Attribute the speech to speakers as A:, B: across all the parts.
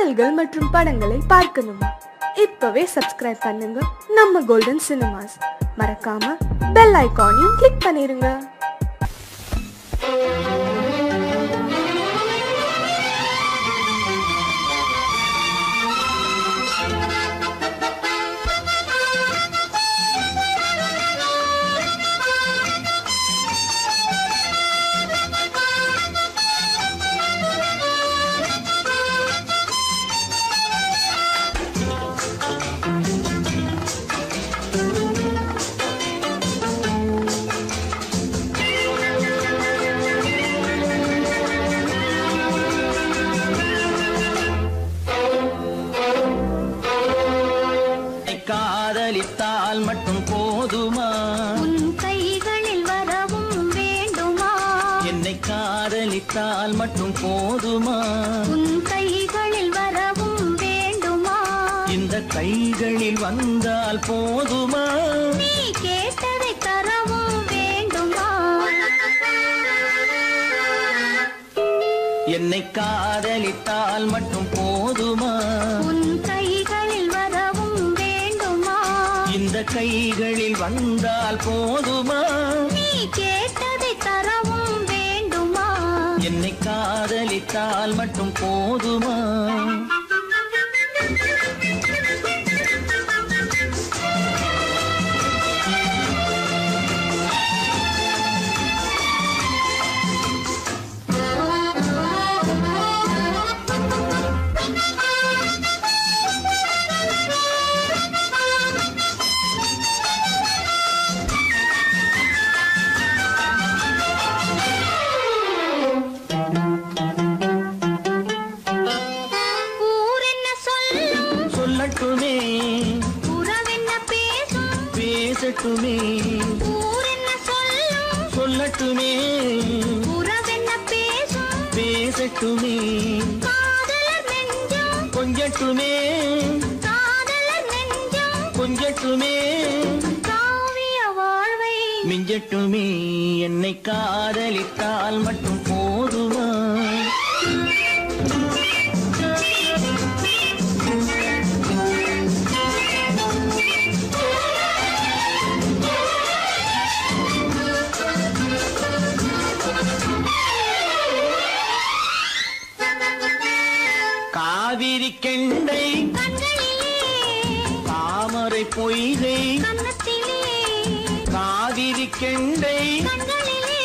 A: பாடல்கள் மற்றும் படங்களை பார்க்கணுமா? இப்பவே சப்ஸ்கிரைப் பண்ணுங்க நம்ம கோல்டன் சினிமாஸ். மறக்காம பெல் ஐகானையும் கிளிக் பண்ணிருங்க.
B: காதலித்தால் மட்டும் போதுமா?
C: உன் கைகளில் வரவும் வேண்டுமா?
B: என்னை காதலித்தால் மட்டும் போதுமா?
C: உன் கைகளில் வரவும் வேண்டுமா?
B: இந்த கைகளில் வந்தால் போதுமா?
C: நீ கேட்டதை தரவும் வேண்டுமா?
B: என்னை காதலித்தால் மட்டும் போதுமா?
C: உன் கைகளில் வரவும் வேண்டுமா?
B: இந்த கைகளில் வந்தால் போதுமா?
C: நீ கேட்டதை தரவும் வேண்டுமா?
B: என்னை காதலித்தால் மட்டும் போதுமா? சொல்லட்டுமே
C: உறவென்ன பேசும்
B: பேசட்டுமே,
C: ஊரென்ன சொல்லும்
B: சொல்லட்டுமே
C: உறவென்ன பேசும்
B: பேசட்டுமே,
C: காதலர் நெஞ்சம்
B: கொஞ்சட்டுமே
C: காதலர் நெஞ்சம்
B: கொஞ்சட்டுமே,
C: காவிய வாழ்வை
B: மிஞ்சட்டுமே. என்னை காதலித்தால் மட்டும் போதுமா? காவிரி கெண்டை
C: கண்களிலே
B: தாமரை பொய்கை
C: கன்னத்திலே
B: காவிரி கெண்டை
C: கண்களிலே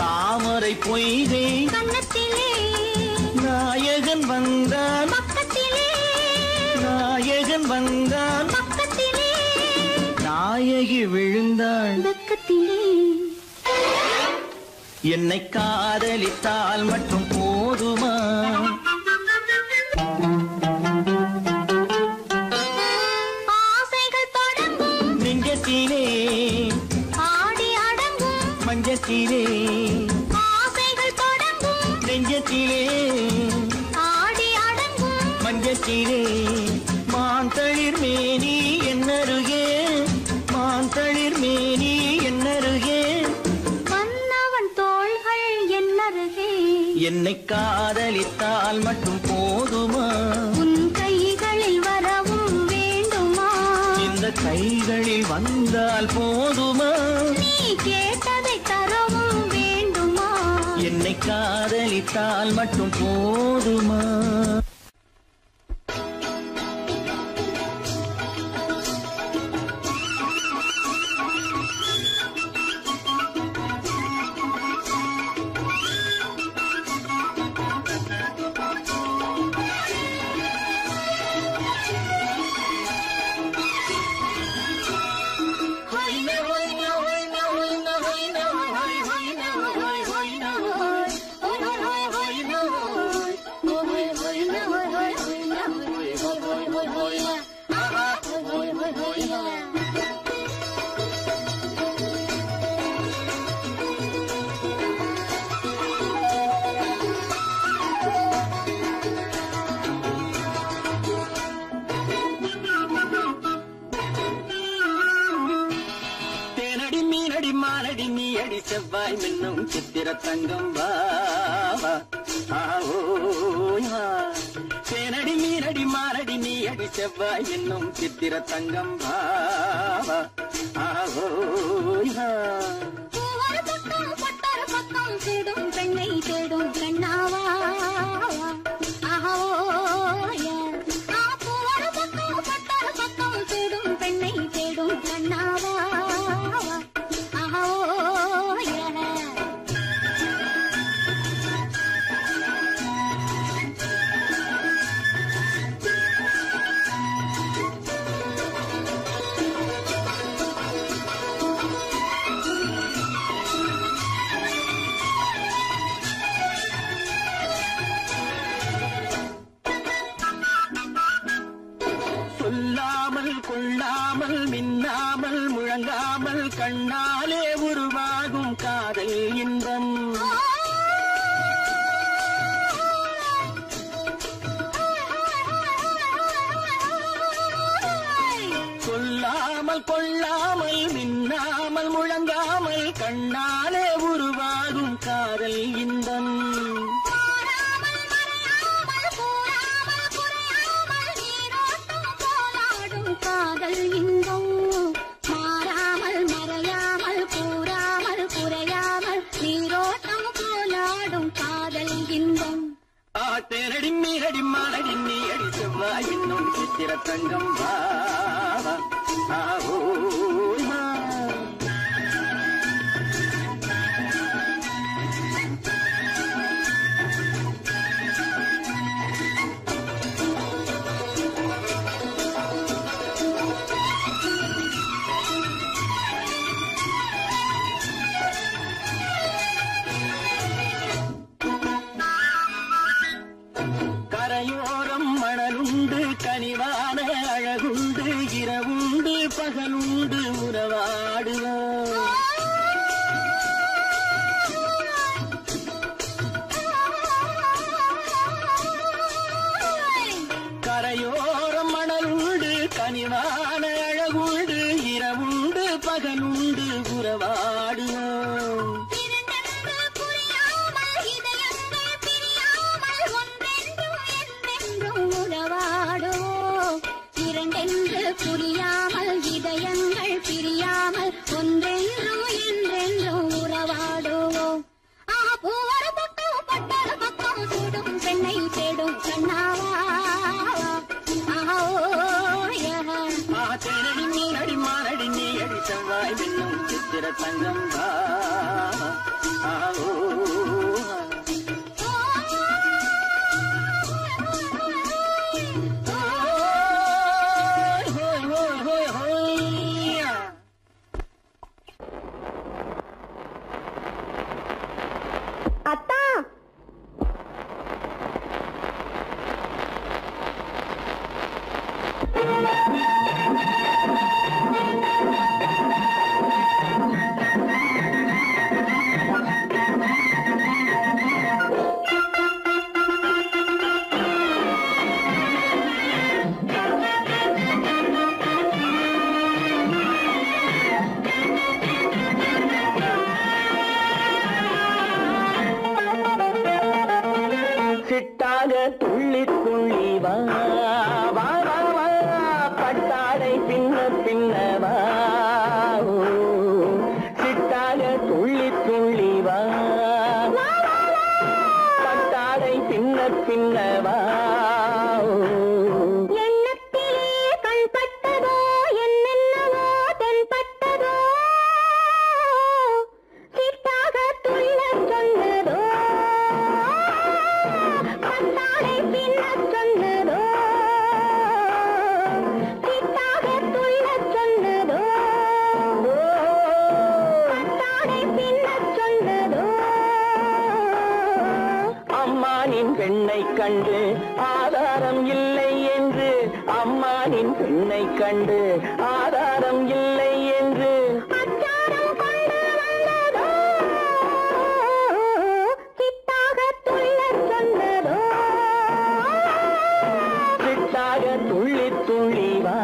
B: தாமரை பொய்கை
C: கன்னத்திலே
B: நாயகன் வந்தான்
C: பக்கத்திலே
B: நாயகன் வந்தான்
C: பக்கத்திலே
B: நாயகி விழுந்தாள்
C: பக்கத்திலே.
B: என்னை காதலித்தால் மட்டும் போதுமா?
C: ஆசைகள் தொடங்கும்
B: நெஞ்சத்திலே
C: ஆடி அடங்கும்
B: மஞ்சத்திலே
C: ஆசைகள் தொடங்கும்
B: நெஞ்சத்திலே
C: ஆடி அடங்கும்
B: மஞ்சத்திலே மாந்தளிர் மேனி என்னருகே மாந்தளிர் மேனி என்னருகே
C: மன்னவன் தோள்கள் என்னருகே
B: என்னை காதலித்தால் மட்டும் போதுமா?
C: உன் கைகளில் வரவும் வேண்டுமா?
B: இந்த கைகளில் வந்தால் போதுமா?
C: நீ கேட்டதை தரவும் வேண்டுமா?
B: என்னை காதலித்தால் மட்டும் போதுமா? மாலடி நீ அடி செவ்வாய் மின்னும் சித்திர தங்கம் வா தேனடி செவ்வாய் என்னும் சித்திர தங்கம் பாவா ஆஹோயா
C: பூவர பக்கம் பட்டர பக்கம் தேடும் பெண்ணை தேடும் கண்ணாவா ஆஹோயா பூவர பக்கம் பட்டர பக்கம் தேடும் பெண்ணை தேடும் கண்ணாவா ஆஹோயா
B: சொல்லாமல் கொள்ளாமல் மின்னாமல் முழங்காமல் கண்ணாலே உருவாகும் காதல் இன்பம் சொல்லாமல் கொள்ளாமல் மின்னாமல் முழங்காமல் கண்ணாலே உருவாகும் காதல் இன்பம்
C: காதல் இன்பம் மாறாமல் மறையாமல் கூறாமல் குறையாமல் நீரோட்டம் போலாடும் காதல் இன்பம்
B: ஆட்டேனடி மீனடி மானடி நீ அடி செவ்வாய் என்னும் சித்திர தங்கம் பாவா ஆஹோயா கரையோரம் மணலுண்டு கனிவான அழகுண்டு இரவுண்டு பகலுண்டு உறவாடுவோம் கரையோரம் மணலுண்டு கனிவான அழகுண்டு இரவுண்டு பகலுண்டு உறவாடுவோம்
C: இரண்டென்று புரியாமல் இதயங்கள் பிரியாமல் ஒன்றென்றும் என்றென்றும் உறவாடுவோம் பூவர பக்கம் பட்டர பக்கம் சூடும் பெண்ணை தேடும் கண்ணாவா
B: ஆட்டேனடி மீனடி மானடி நீ அடி செவ்வாய் என்னும் சித்திர தங்கம் பாவா ஆஹோயா
A: அத்தா
B: சிட்டாக துள்ளி துள்ளி வா வா வா வா பட்டாடை பின்ன பின்னவா சிட்டாக துள்ளி துள்ளி வா பட்டாடை பின்ன பின்னவா
C: எண்ணத்திலே கண்பட்டதோ என்னென்னவோ தென்பட்டதோ சிட்டாக துள்ள சொன்னதோ பட்டாடை பின்ன சொன்னதோ சிட்டாக துள்ள சொன்னதோ பட்டாடை பின்ன சொன்னதோ
B: அம்மானின் பெண்ணை கண்டு ஆதாரம் இல்லை என்று அம்மானின் பெண்ணை கண்டு ஆதாரம் இல்லை என்று
C: அச்சாரம் கொண்டு வந்ததோ சிட்டாக துள்ள சொன்னதோ
B: சிட்டாக துள்ளி துள்ளி வா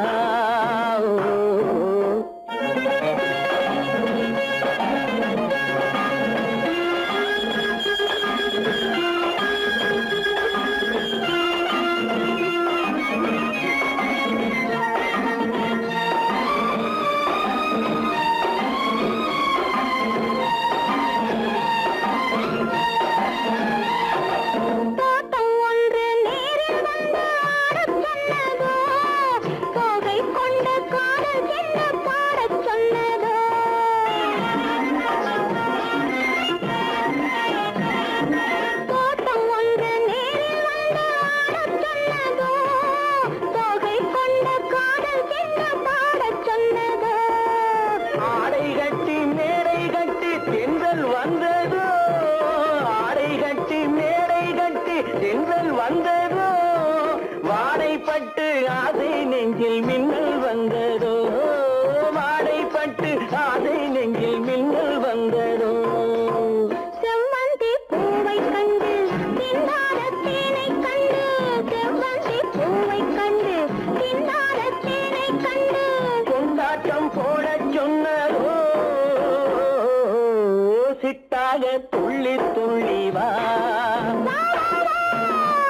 B: ஆசை நெஞ்சில் மின்னல் வந்ததோ வாடைப்பட்டு ஆசை நெஞ்சில் மின்னல் வந்ததோ
C: செவ்வந்தி பூவை கண்டு திண்டார தேனை கண்டு செவ்வந்தி பூவை கண்டு திண்டார தேனை கண்டு
B: கொண்டாட்டம் போடச் சொன்னதோ சிட்டாக துள்ளி துள்ளி வா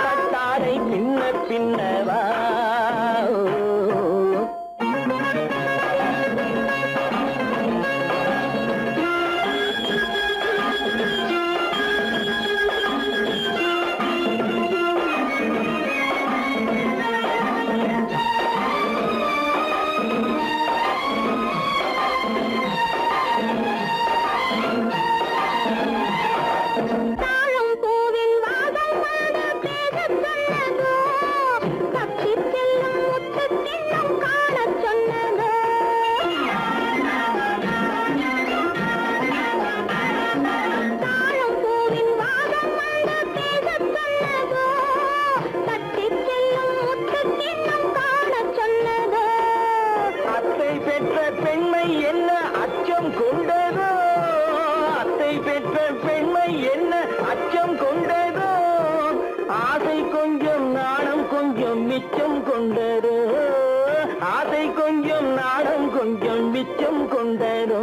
B: கட்டாரை பின்ன பின்னவா
C: தாழம் பூவின் வாசம் வந்து பேசச் சொன்னதோ தப்பிச் செல்லும் முத்துக் கிண்ணம் காணச் சொன்னதோ தாழம் பூவின் வாசம் வந்து பேசச் சொன்னதோ தப்பிச் செல்லும் முத்துக் கிண்ணம் காணச் சொன்னதோ
B: அத்தை பெற்ற பெண்மை என்ன அச்சம் கொண்டதோ அத்தை பெற்ற பெண்மை என்ன அச்சம் கொண்டதோ ஆசை கொஞ்சம் நாணம் கொஞ்சம் மிச்சம் கொண்டதோ ஆசை கொஞ்சம் நாணம் கொஞ்சம் மிச்சம் கொண்டதோ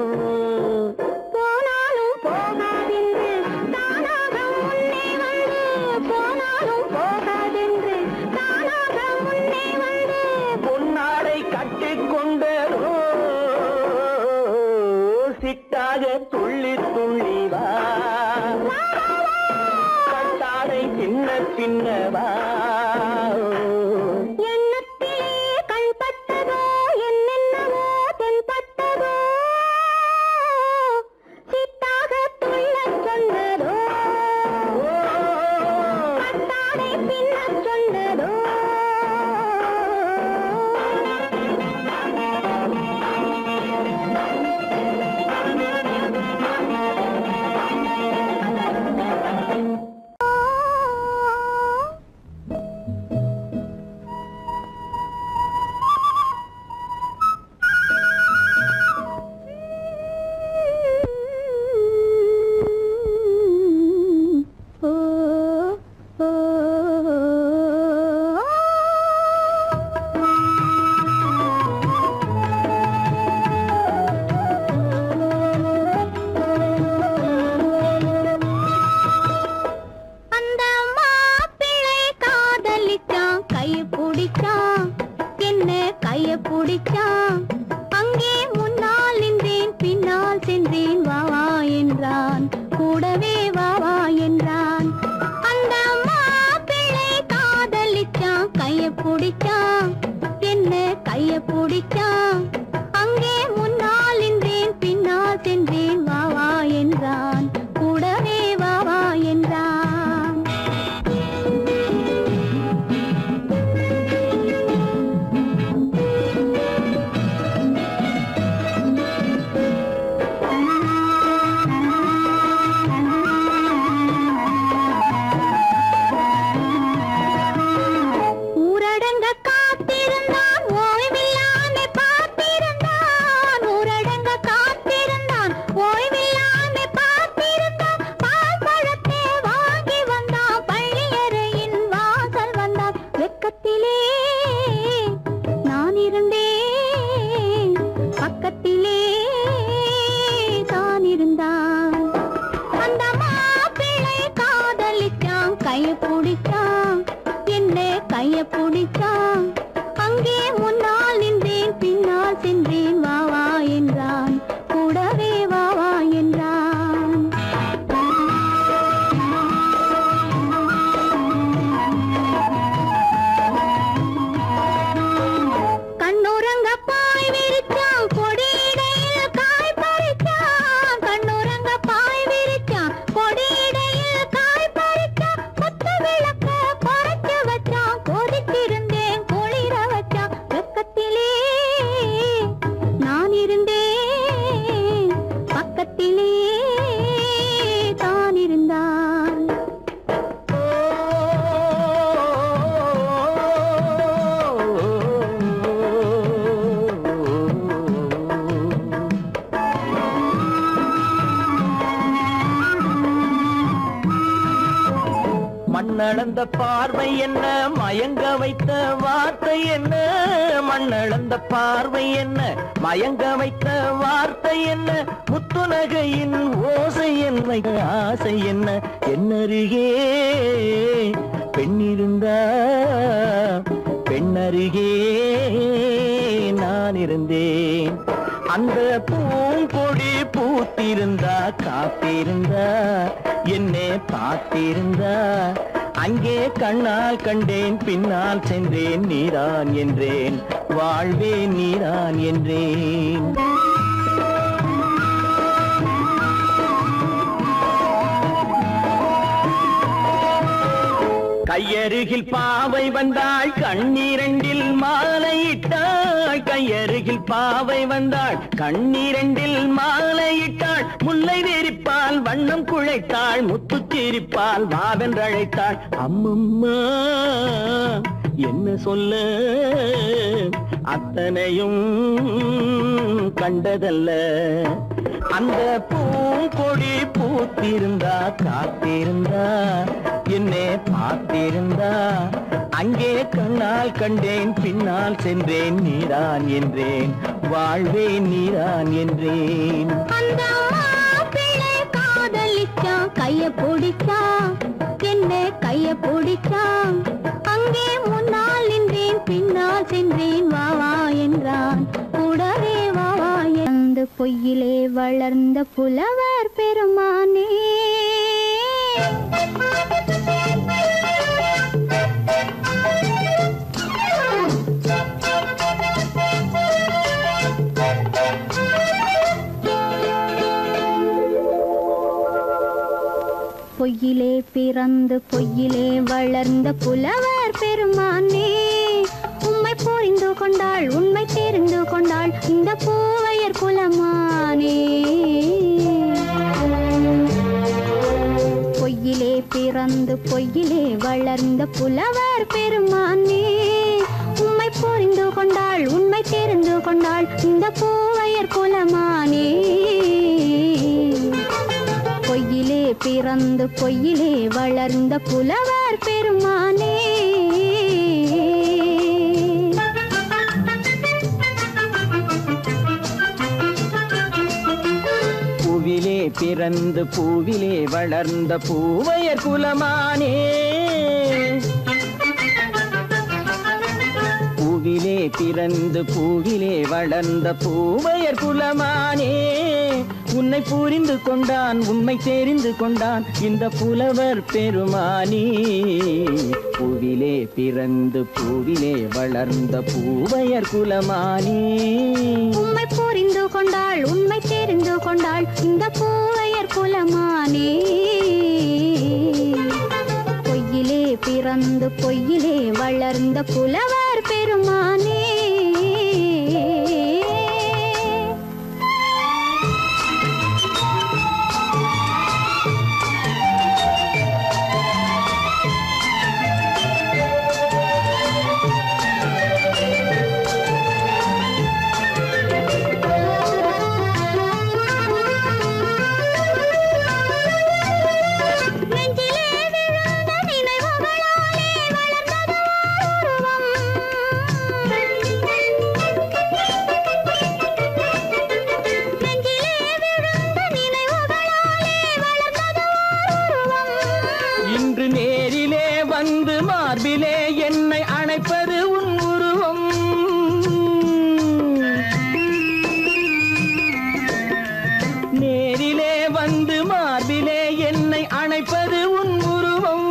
C: போனாலும் போகாதென்று தானாக முன்னே வந்து போனாலும் போகாதென்று தானாக முன்னே வந்து
B: பொன்னாடை கட்டிக் கொண்டதோ சிட்டாக துள்ளி துள்ளி வா கட்டாடை சின்ன சின்னவா
C: எண்ணத்திலே கண்பட்டதோ என்னென்னவோ தென்பட்டதோ சித்தாக துள்ளச் சொன்னதோ கட்டாடை பின்னச் சொன்னதோ அந்த மாப்பிள்ளை காதலிச்சான் கைய பிடிச்சான் என்ன கைய பிடிச்சான் அங்கே முன்னால் நின்றேன் பின்னால் சென்றேன் வா வா என்றான் கூடவே வா வா என்றான் அந்த மாப்பிள்ளை காதலிச்சான் கைய பிடிச்சான் என்ன கைய பிடிச்சான் அங்கே முன்னால் நின்றேன் பின்னால் சென்றேன் வா வா என்றான் கூடவே வா வா என்றான் ஊரடங்க காத்திருந்தான் ஓய்வில்லாம பார்த்திருந்தான் ஊரடங்க காத்திருந்தான் ஓய்வில்லாம பார்த்திருந்தான் பால் பழத்தை வாங்கி வந்தான் பள்ளியறையின் வாசல் வந்தான் வெக்கத்திலே நான் இருந்தேன் பக்கத்திலே தான் இருந்தான் அந்த மாப்பிள்ளை காதலிச்சான் கைய பிடிச்சான் என்ன கைய பிடிச்சான் அங்கே முன்னால் நின்றேன் பின்னால் சென்றேன் வா வா என்றான் கூடவே வா வா என்றான் கண்ணுறங்க பாய் விரிச்சான் கொடியிடையில் காய் பறிச்சான் கண்ணுறங்க பாய் விரிச்சான் கொடியிடையில் காய் பறிச்சான் கொத்து விளக்க குறைச்சு வச்சான் கொதித்திருந்தேன் குழி
B: மண்ணளந்த பார்வை என்ன, மயங்க வைத்த வார்த்தை என்ன, மண்ணளந்த பார்வை என்ன, மயங்க வைத்த வார்த்தை என்ன, முத்துநகையின் ஓசை என்ன, ஆசை என்ன, என்னருகே பெண்ணிருந்தா பெண்ணருகே நான் இருந்தேன். அந்த பூங்கொடி பூத்திருந்தா காத்திருந்தா என்னை பார்த்திருந்தா அங்கே கண்ணால் கண்டேன் பின்னால் சென்றேன் நீதான் என்றேன் வாழ்வே நீதான் என்றேன். கையருகில் பாவை வந்தாள் கண்ணீரண்டில் மாலையிட்டாள், கையருகில் பாவை வந்தாள் கண்ணீரண்டில் மாலையிட்டாள், முல்லை வெறிப்பால் வண்ணம் குழைத்தாள், முத்து சிரிப்பால் வாவென்றழைத்தாள். அம்மம்மா என்ன சொல்ல அத்தனையும் கண்டதல்ல, அந்த பூங்கொடி பூத்திருந்தா காத்திருந்தா என்னை பார்த்திருந்தா அங்கே கண்ணால் கண்டேன் பின்னால் சென்றேன் நீதான் என்றேன் வாழ்வே நீதான் என்றேன்.
C: அந்த மாப்பிள்ளை காதலிச்சான், கைய பிடிச்சான், என்ன கைய பிடிச்சான், அங்கே முன்னால் நின்றேன் பின்னால் சென்றேன் வா வா என்றான், கூடவே வா வா. அந்த பொய்யிலே வளர்ந்த புலவர் பெருமானே, பொய்யிலே பிறந்து பொய்யிலே வளர்ந்த புலவர் பெருமானே, உம்மை புரிந்து கொண்டாள் உண்மை தெரிந்து கொண்டாள் இந்த பூவையர் குலமானே. பொய்யிலே பிறந்து பொய்யிலே வளர்ந்த புலவர் பெருமானே, உம்மை புரிந்து கொண்டாள் உண்மை தெரிந்து கொண்டாள் இந்த பூவையர் குலமானே. பொய்யிலே பிறந்து பொய்யிலே வளர்ந்த புலவர் பெருமானே.
B: பூவிலே பிறந்து பூவிலே வளர்ந்த பூவையர் குலமானே, பூவிலே பிறந்து பூவிலே வளர்ந்த பூவையர் குலமானே, உன்னை புரிந்து கொண்டான் உண்மை தெரிந்து கொண்டான் இந்த புலவர் பெருமானே. பூவிலே பிறந்து பூவிலே வளர்ந்த பூவையர் குலமானே,
C: உம்மை புரிந்து கொண்டாள் உண்மை தெரிந்து கொண்டாள் இந்த பூவையர் குலமானே. பொய்யிலே பிறந்து பொய்யிலே வளர்ந்த புலவர் பெருமானே.
B: இன்று நேரிலே வந்து மார்பிலே என்னை அணைப்பது உன் உருவம், நேரிலே வந்து மார்பிலே என்னை அணைப்பது உன் உருவம்.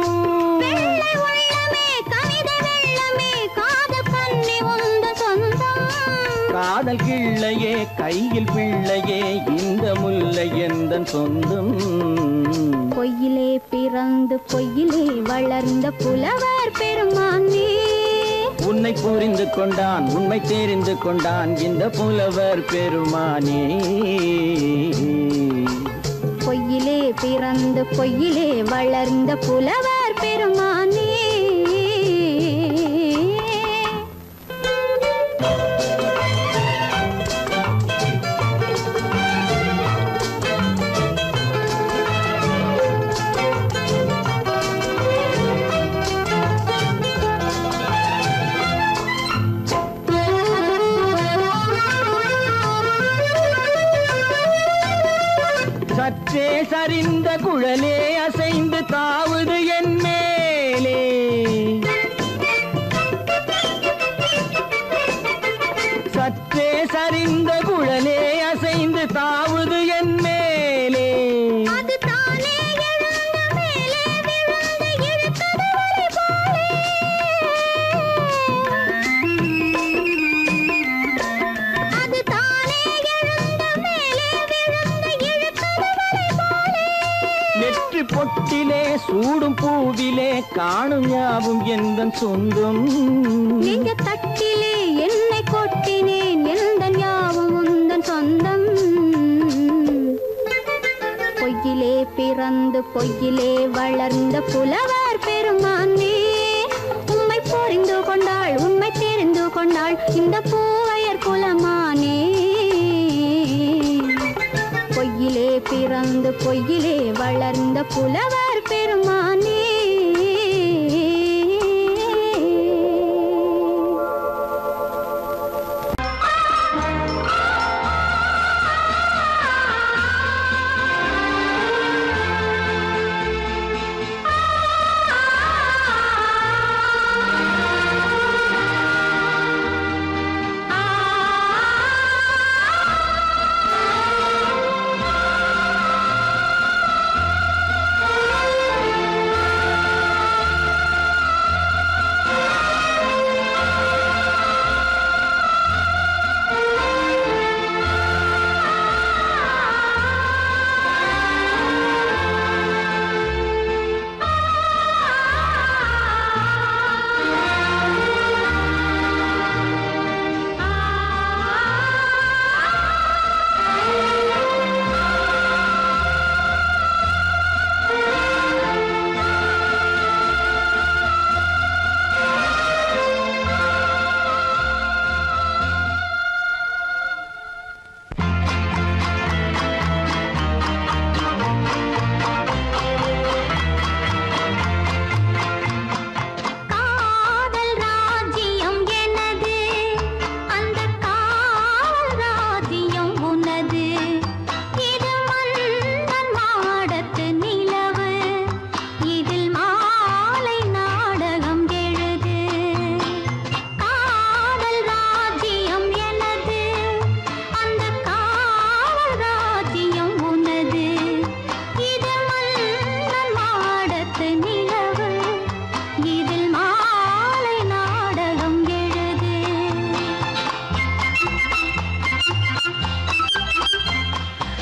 B: காதல் கிள்ளையே கையில் பிள்ளையே இந்த முல்லை எந்தன் சொந்தம்.
C: பொய்யிலே பிறந்து பொய்யிலே வளர்ந்த புலவர் பெருமானே,
B: உன்னை புரிந்து கொண்டான் உண்மை தெரிந்து கொண்டான் இந்த புலவர் பெருமானே.
C: பொய்யிலே பிறந்து பொய்யிலே வளர்ந்த புலவர் பெருமானே.
B: சரிந்த குழலே அசைந்து தாவுது என் மேலே சற்றே சரிந்த குழலே அசைந்து தாவுது என் மேலே
C: அது தானே எழுந்த மேலே விழுந்து இழுத்தது வழி போலே அது தானே எழுந்த மேலே விழுந்து இழுத்தது வழி போலே
B: நெற்றி பொட்டிலே சூடும் பூவிலே காணும் யாவும் எந்தன் சொந்தம்
C: நெஞ்ச தட்டிலே என்னை கொட்டினேன் எந்தன் யாவும் உந்தன் சொந்தம் பொய்யிலே பிறந்து பொய்யிலே வளர்ந்த புலவர் பெருமானே உம்மை புரிந்து கொண்டாள் உண்மை தெரிந்து கொண்டாள் இந்த பூவையர் குலமானே பொய்யிலே பிறந்து பொய்யிலே வளர்ந்த புலவர் பெருமானே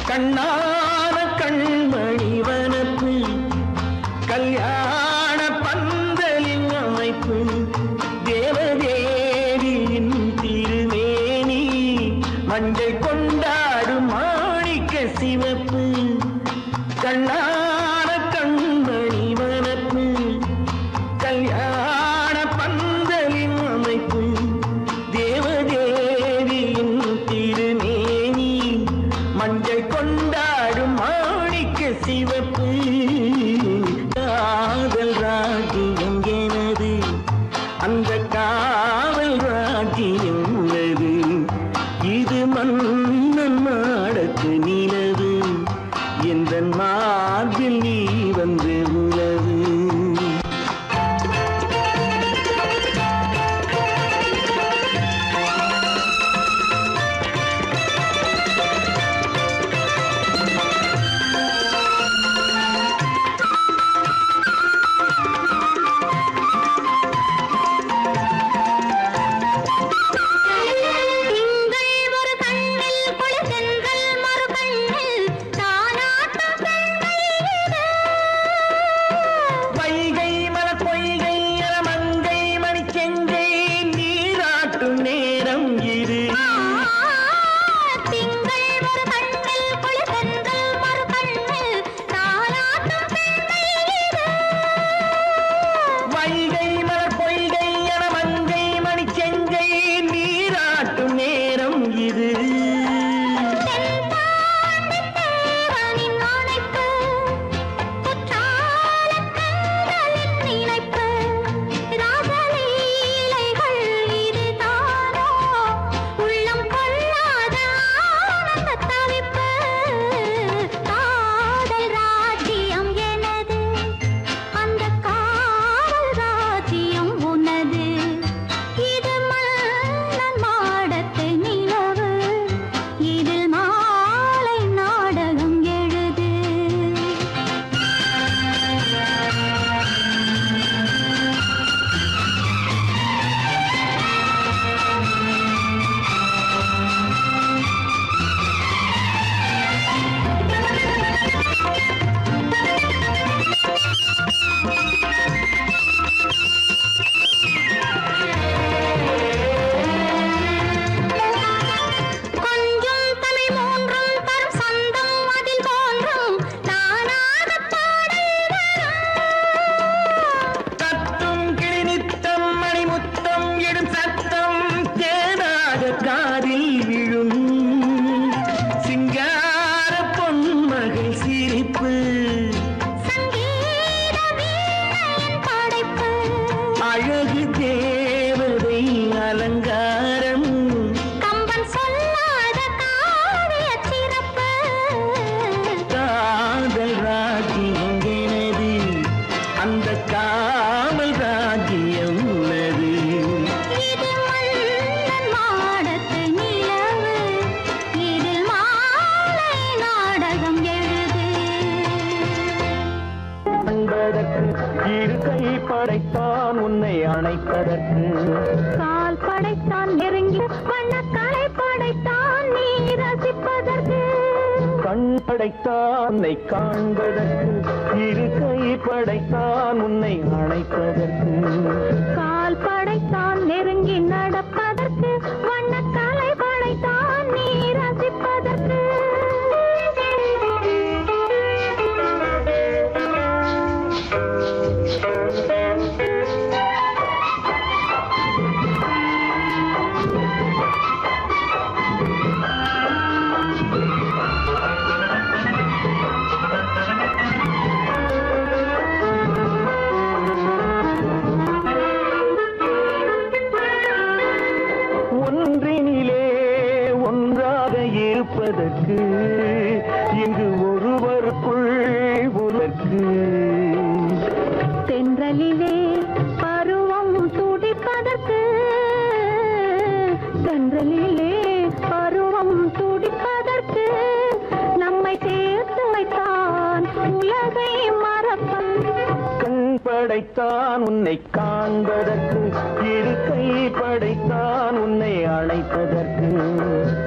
B: கண்ணான கண்மணி வனப்பு கல்யாண பந்தலின் அமைப்பு தேவதேவியின் திருமேனி மஞ்சள் கொண்டாடும் மாணிக்க சிவப்பு கண்ணான கண்மணி வனப்பு கல்யாண பந்தலின் அமைப்பு தேவதேவியின் திருமேனி மஞ்சள் கொண்டாடும் மாணிக்க சிவப்பு காதல் ராஜ்யம் எனது அந்த காவல் ராஜ்யம் உள்ளது இது மன்னன் மாடத்து நிலவு எந்த மார்பில் நீ வந்து உலவு
C: திங்கள் ஒரு கண்ணில்
B: அணைப்பதற்கு
C: கால் படைத்தான் நெருங்கி வண்ணக்காலை படைத்தான் நீ ரசிப்பதற்கு
B: கண் படைத்தானை காண்பதற்கு இரு கை படைத்தான் உன்னை அணைப்பதற்கு
C: கால் படைத்தான் நெருங்கி நடப்பதற்கு வண்ணக்காலை படைத்தான் நீ ரசிப்பதற்கு
B: ஒன்றினிலே ஒன்றாக இருப்பதற்கு இங்கு ஒருவருக்குள் ஒருவருக்கு
C: தென்றலிலே பருவம் துடிப்பதற்கு தென்றலிலே பருவம் துடிப்பதற்கு நம்மை சேர்த்து வைத்தான் உலகை மறப்பன்
B: கண் படைத்தான் உன்னை காண்பதற்கு இரு கை படைத்தான் உன்னை அழைப்பதற்கு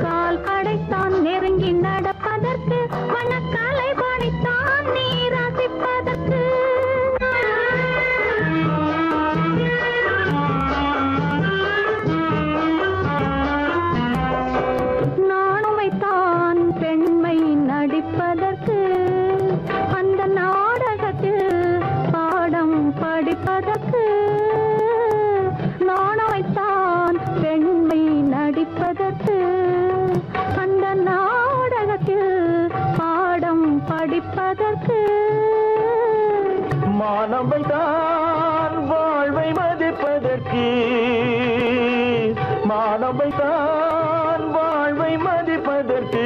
C: கால் படைத்தான் நெருங்கி நடப்பதற்கு வனக்காலை படைத்தான் நீ ரசிப்பதற்கு நானும் வைத்தான் பெண்மை நடிப்பதற்கு அந்த நாடகத்தில் பாடம் படிப்பதற்கு நானும் வைத்தான் பெண்மை நடிப்பதற்கு அந்த நாடகத்தில் பாடம் படிப்பதற்கு
B: மானவை தான் வாழ்வை மதிப்பதற்கு மானவை தான் வாழ்வை மதிப்பதற்கு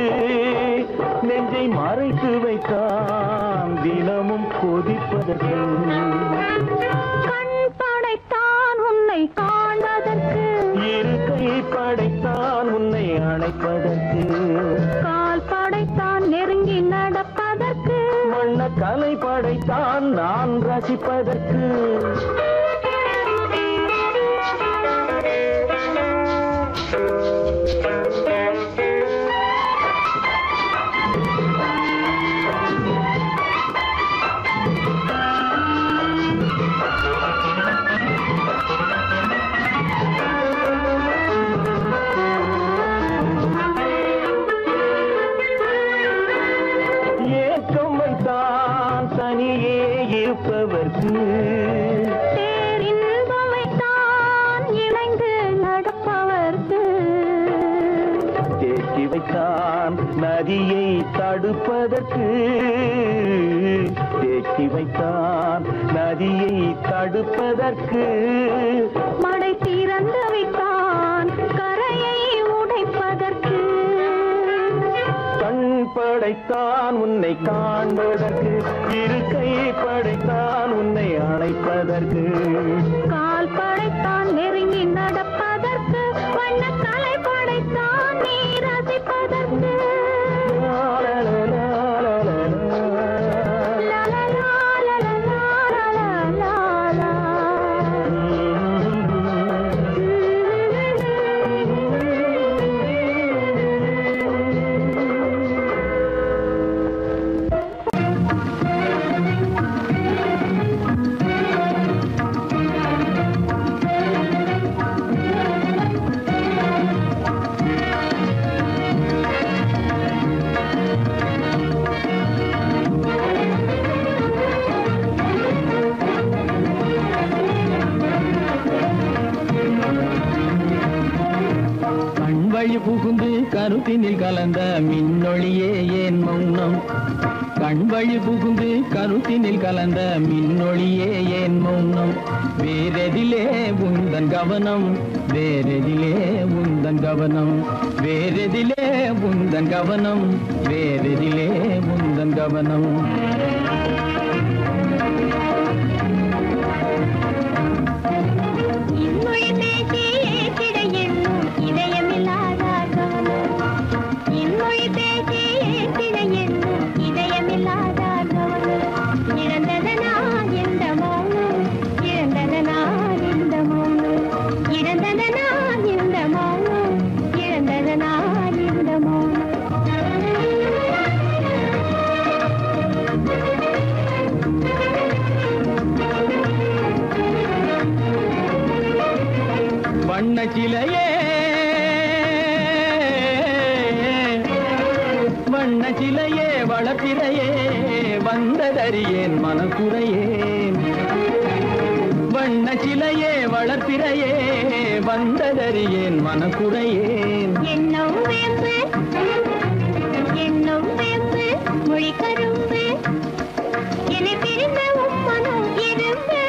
B: நெஞ்சை மறைத்து வைத்தான் தினமும் கொதிப்பதற்கு
C: கண் படைத்தான் உன்னை காண்பதற்கு
B: இரு கை படைத்தான் உன்னை அணைப்பதற்கு
C: கால் படைத்தான் நெருங்கி நடப்பதற்கு
B: வண்ண கலை படைத்தான் நான் ரசிப்பதற்கு ஏக்கம் வைத்தான் தனியே இருப்பவர்க்கு
C: பேரின்பம் வைத்தான் இணைந்து நடப்பவர்க்கு
B: தேக்கி வைத்தான் நதியை தடுப்பதற்கு தேக்கி வைத்தான் நதியை தடுப்பதற்கு
C: மடை திறந்து வைத்தான் கரையை உடைப்பதற்கு
B: கண் படைத்தான் உன்னை காண்பதற்கு இரு கை படைத்தான் உன்னை அணைப்பதற்கு
C: கால் படைத்தான் நெருங்கி நடப்பதற்கு வண்ணக்கலை படைத்தான் நீ ரசிப்பதற்கு
D: கண்வழி புகுந்து கருத்தினில் கலந்த மின்னொளியே ஏன் மௌனம் கண்வழி புகுந்து கருத்தினில் கலந்த மின்னொளியே ஏன் மௌனம் வேறெதிலே உந்தன் கவனம் வேறெதிலே உந்தன் கவனம் வேறெதிலே உந்தன் கவனம் வேறெதிலே உந்தன் கவனம்
C: இன்மொழி பேசி ஏற்றிட எண்ணும் இதயமில்லாதார் கவனம் இன்மொழி பேசி ஏற்றிட எண்ணும் இதயமில்லாதார் கவனம் இழந்ததனா இந்த மௌனம் இழந்ததனா இந்த மௌனம்
D: வண்ணச்சிலையே வண்ணச்சிலையே வளர்த்திரையே வந்ததறியேன் மனக்குறையேன் வண்ணச்சிலையே வளர்த்திரையே வந்ததறியேன் மனக்குறையேன்
C: என்னும் வேம்பு மொழி கரும்பு என்னை பிரிந்த உம்மனும் எறும்பு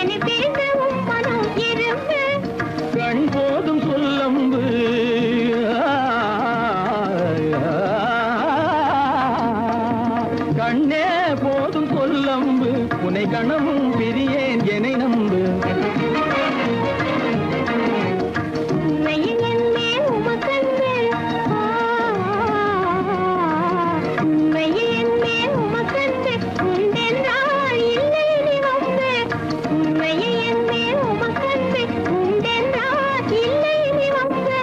C: என்னை பிரிந்த உம்மனும் எறும்பு
D: கண் போதும் சொல்லம்பு கண்ணே போதும் சொல்லம்பு உனை கணமும் பிரியேன் என்னை நம்பு
C: உண்மையில் என்னே உமக்கன்று உண்மையில் என்னே உமக்கன்று உண்டென்றால் இல்லை நீ வந்து உண்மையில் என்னே உமக்கன்று உண்டென்றால் இல்லை நீ வந்து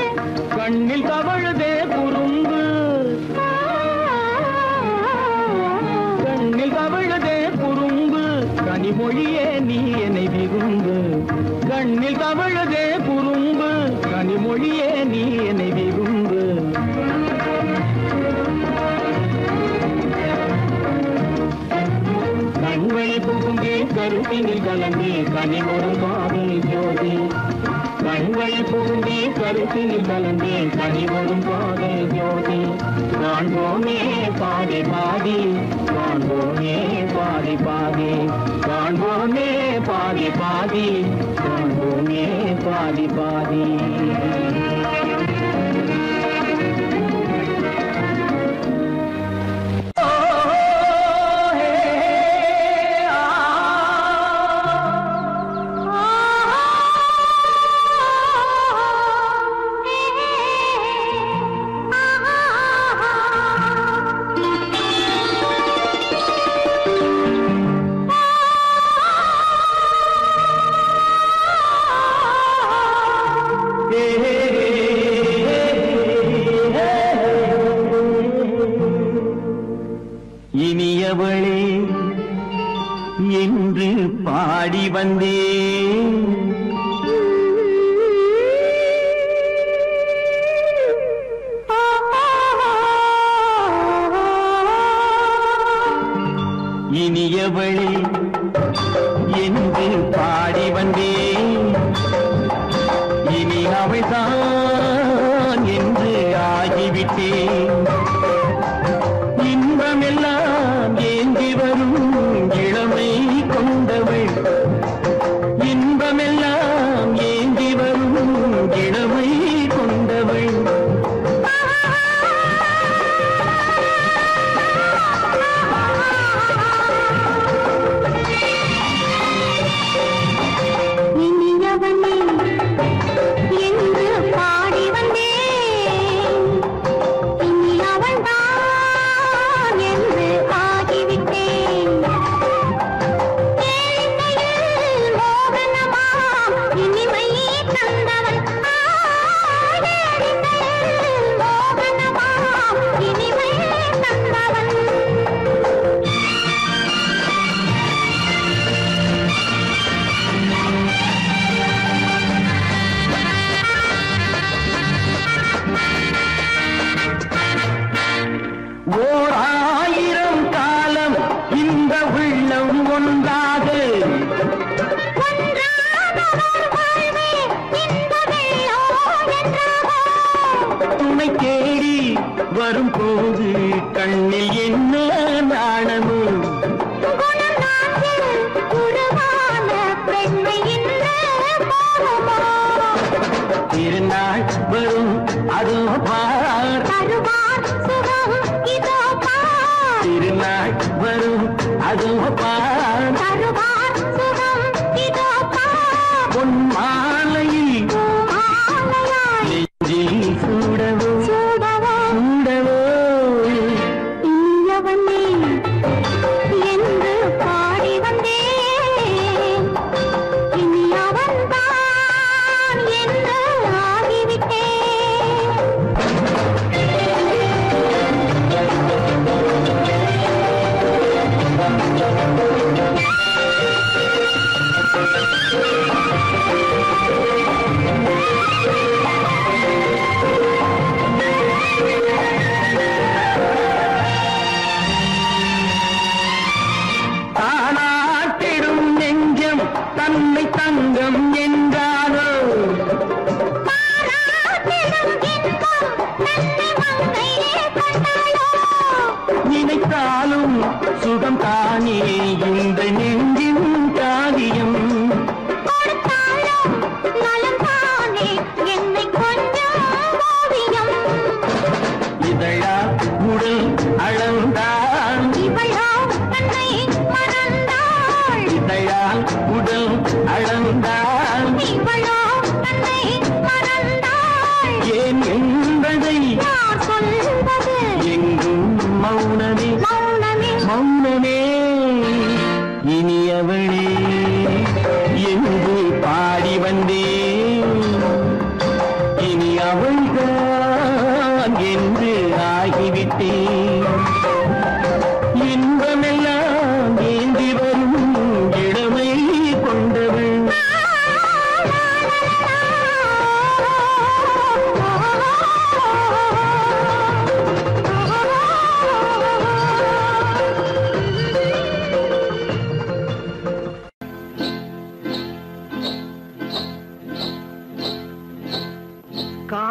D: கண்ணில் தவழுதே குறும்பு கண்ணில் தவழுதே குறும்பு கனிமொழியே நீ என்னை விரும்பு கண்ணில் தவழுதே குறும்பு கனிமொழியே நீ என்னை விரும்பு கண்வழி புகுந்தே கருத்தினில் கலந்தே கனிமொரும் காதல் ஜோதி கண்வழி புகுந்தே கருத்தினில் கலந்தே கனிமொரும் காதல் ஜோதி காண்போமே பாதி பாதி காண்போமே பாதி பாதி காண்போமே பாதி பாதி காண்போமே பாதி பாதி இனியவளே என்று பாடி வந்தேன் இனியவளே என்று பாடி வந்தேன் இனி அவள்தான் என்று ஆகிவிட்டேன் இன்பமெல்லாம் ஏந்தி வரும் இளமை கொண்டவள் இன்பமெல்லாம் ஏந்தி வரும் இளமை கொண்டவள்
C: இனியவனே என்று பாடி வந்தேன் இனி அவள்தான் என்று ஆகிவிட்டேன் கேளிக்கையில் மோகனமாம் இனிமை தந்தவன் கேளிக்கையில் மோகனமாம் இனிமை தந்தவன்
D: ஓர் ஆயிரம் காலம் இந்த உள்ளம் ஒன்றாக துணை தேடி வரும்போது கண்ணில் என்ன நாணமும் திருநாள் வரும் அதோ பார் திருநாள் வரும் அதோ பார் பொன் மாலையில் நெஞ்சில் சூடவோ சூடவோ
C: என்று பாடி வந்தேன் இனி அவன்தான் என்று ஆகிவிட்டேன்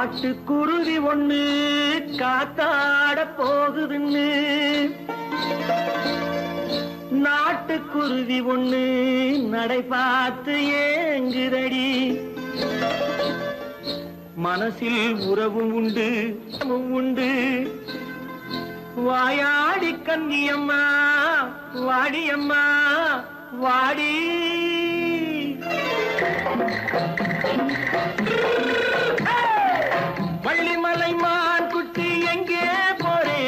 D: காட்டுக்குருவி ஒண்ணு காத்தாட போகுதுன்னு நாட்டுக்குருவி ஒண்ணு நடை பார்த்து ஏங்குதடி மனசில் உறவும் உண்டு உண்டு வாயாடி கன்னியம்மா வாடியம்மா வாடி வள்ளிமலை மான் குட்டி எங்கே போறே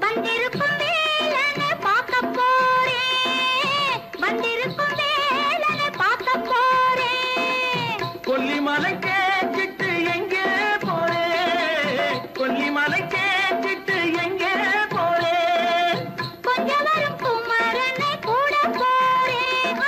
C: வந்திருக்கும் வேலனை பார்க்க போறேன் வந்திருக்கும் வேலனை பார்க்க போறேன்
D: கொல்லிமலை கேட்டுட்டு எங்கே போறே கொல்லிமலை கேட்டுட்டு எங்கே போறே
C: கொஞ்சம் வரும் குமரனை கூட போறேன்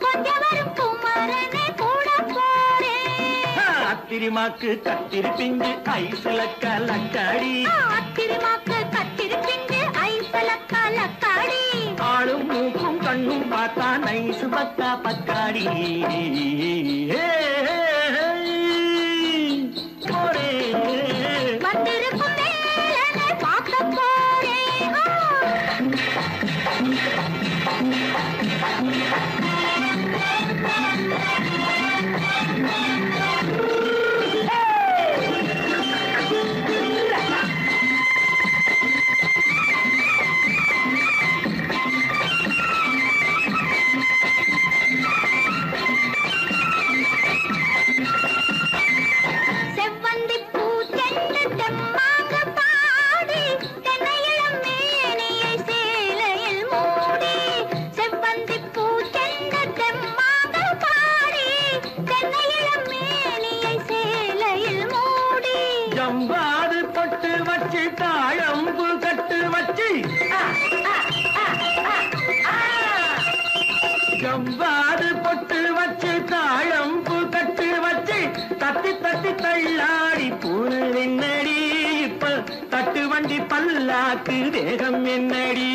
C: கொஞ்சம் வரும் குமரனை கூட போறேன்
D: அத்திரிமாக்கு கத்திருப்பிஞ்சு ஐசுல கலக்காடி
C: அத்திரிமாக்கு கத்திருப்பிஞ்சு ஐசுல கலக்காடி
D: ஆளும் மூக்கும் கண்ணும் பார்த்தா நைசு பக்கா பக்காடி போரே
C: வந்திருக்கும் வேலனை பார்க்க போறேன் செவ்வந்தி பூ செண்டு தெம்மாக பாடி தென்னையிளம் மேனியை சேலையில் மூடி செவ்வந்தி பூ செண்டு தெம்மாக பாடி தென்னையிளம் மேனியை சேலையில் மூடி
D: ஜம்பாது பொட்டு வச்சு தாழம்பு கட்டு வச்சு ஜம்பாது பொட்டு வச்சு தாழம்பு கட்டு வச்சு தட்டி தட்டி தள்ளாடி பூனு என்னடி இப்ப தட்டு வண்டி பல்லாக்கு வேகம் என்னடி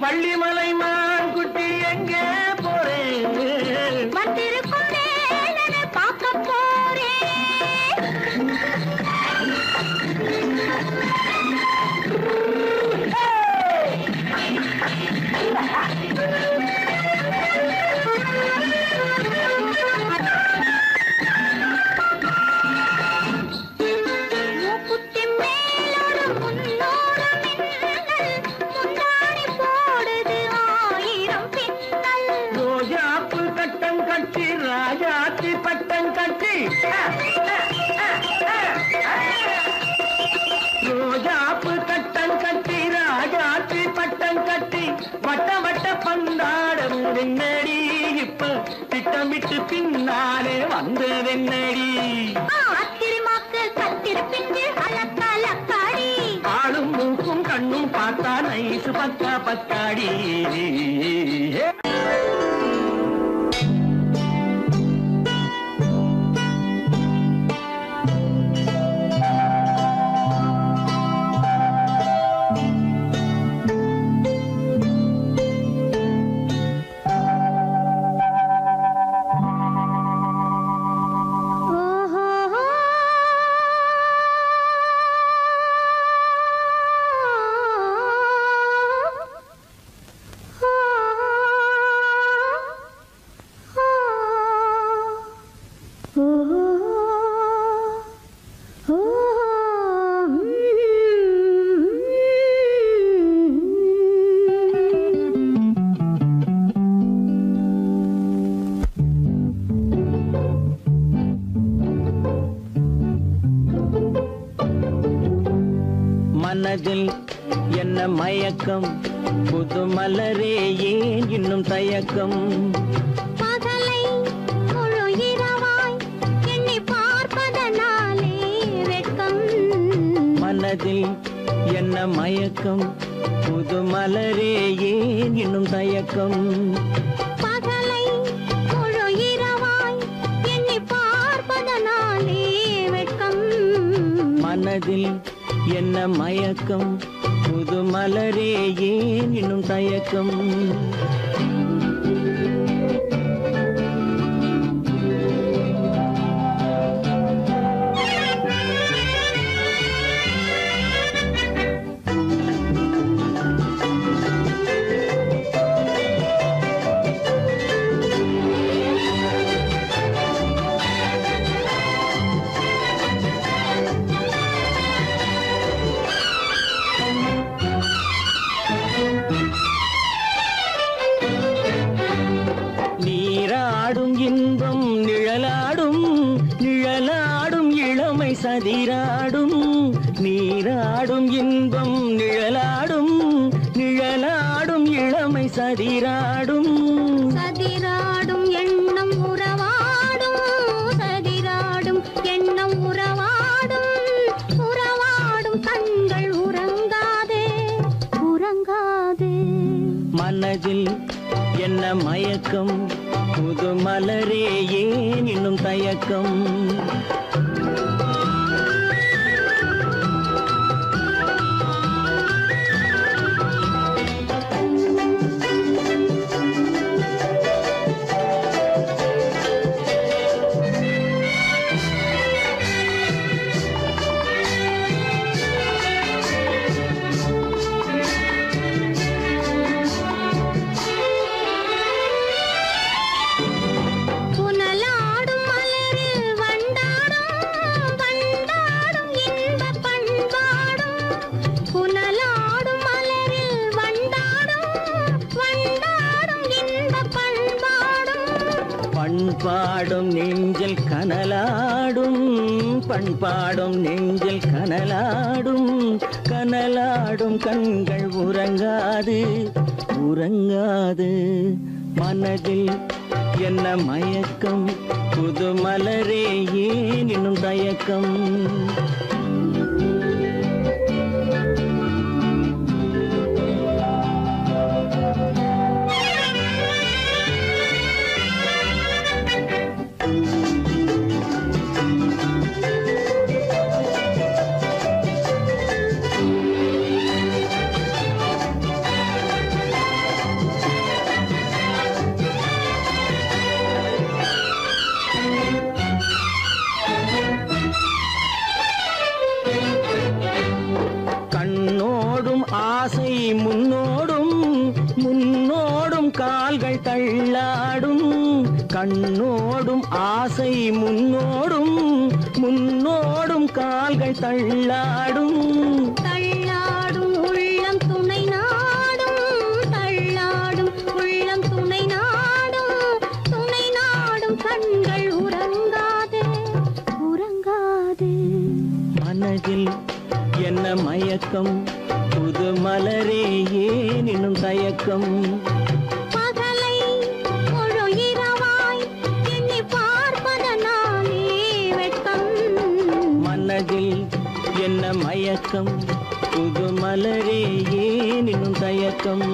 D: வள்ளிமலை மான் குட்டி எங்கே போறேன்
C: வந்திருக்கும் வேலனை பார்க்க போறேன் மூக்குத்தி மேலோடு முன்னோடு மின்னல் முந்தாணி போடுது ஆயிரம் பின்னல்
D: ரோஜாப்பு கட்டம் கட்டி ராஜாத்தி பட்டம் கட்டி ரோஜாப்பு கட்டம் கட்டி ராஜாத்தி பட்டம் கட்டி வட்ட வட்ட பந்தாடம் வெண்ணடி இப்ப திட்டமிட்டு பின்னாலே வந்ததென்னடி
C: அத்திரிமாக்கு கத்திருப்பிஞ்சு அலக்காடி
D: ஆளும் மூக்கும் கண்ணும் பார்த்தா நைசு பக்கா பக்காடி மனதில் என்ன மயக்கம் புது மலரே ஏன் இன்னும் தயக்கம்
C: பகலை முழு இரவாய் எண்ணி பார்ப்பதனாலே வெட்கம்
D: மனதில் என்ன மயக்கம் புது மலரே ஏன் இன்னும் தயக்கம்
C: பகலை முழு இரவாய் எண்ணி பார்ப்பதனாலே வெட்கம்
D: மனதில் என்ன மயக்கம் புது மலரே ஏன் இன்னும் தயக்கம் சதிராடும் நீராடும் இன்பம் நிழலாடும் நிழலாடும் இளமை சதிராடும்
C: சதிராடும் எண்ணம் உறவாடும் சதிராடும் எண்ணம் உறவாடும் உறவாடும் கண்கள் உறங்காதே உறங்காதே
D: மனதில் என்ன மயக்கம் புது மலரே ஏன் இன்னும் தயக்கம் பண்பாடும் நெஞ்சில் கனலாடும் பண்பாடும் நெஞ்சில் கனலாடும் கனலாடும் கண்கள் உறங்காது உறங்காது மனதில் என்ன மயக்கம் புது மலரே ஏன் இன்னும் தயக்கம் ஆசை முன்னோடும் முன்னோடும் கால்கள் தள்ளாடும் கண்ணோடும் ஆசை முன்னோடும் முன்னோடும் கால்கள் தள்ளாடும்
C: தள்ளாடும் உள்ளம் துணை நாடும் தள்ளாடும் உள்ளம் துணை நாடும் கண்கள் உறங்காதே உறங்காதே மனதில்
D: என்ன மயக்கம் புது மலரே ஏன் இன்னும் தயக்கம்
C: பகலை முழு இரவாய் எண்ணி பார்ப்பதனாலே வெட்கம்
D: மனதில் என்ன மயக்கம் புது மலரே ஏன் இன்னும் தயக்கம்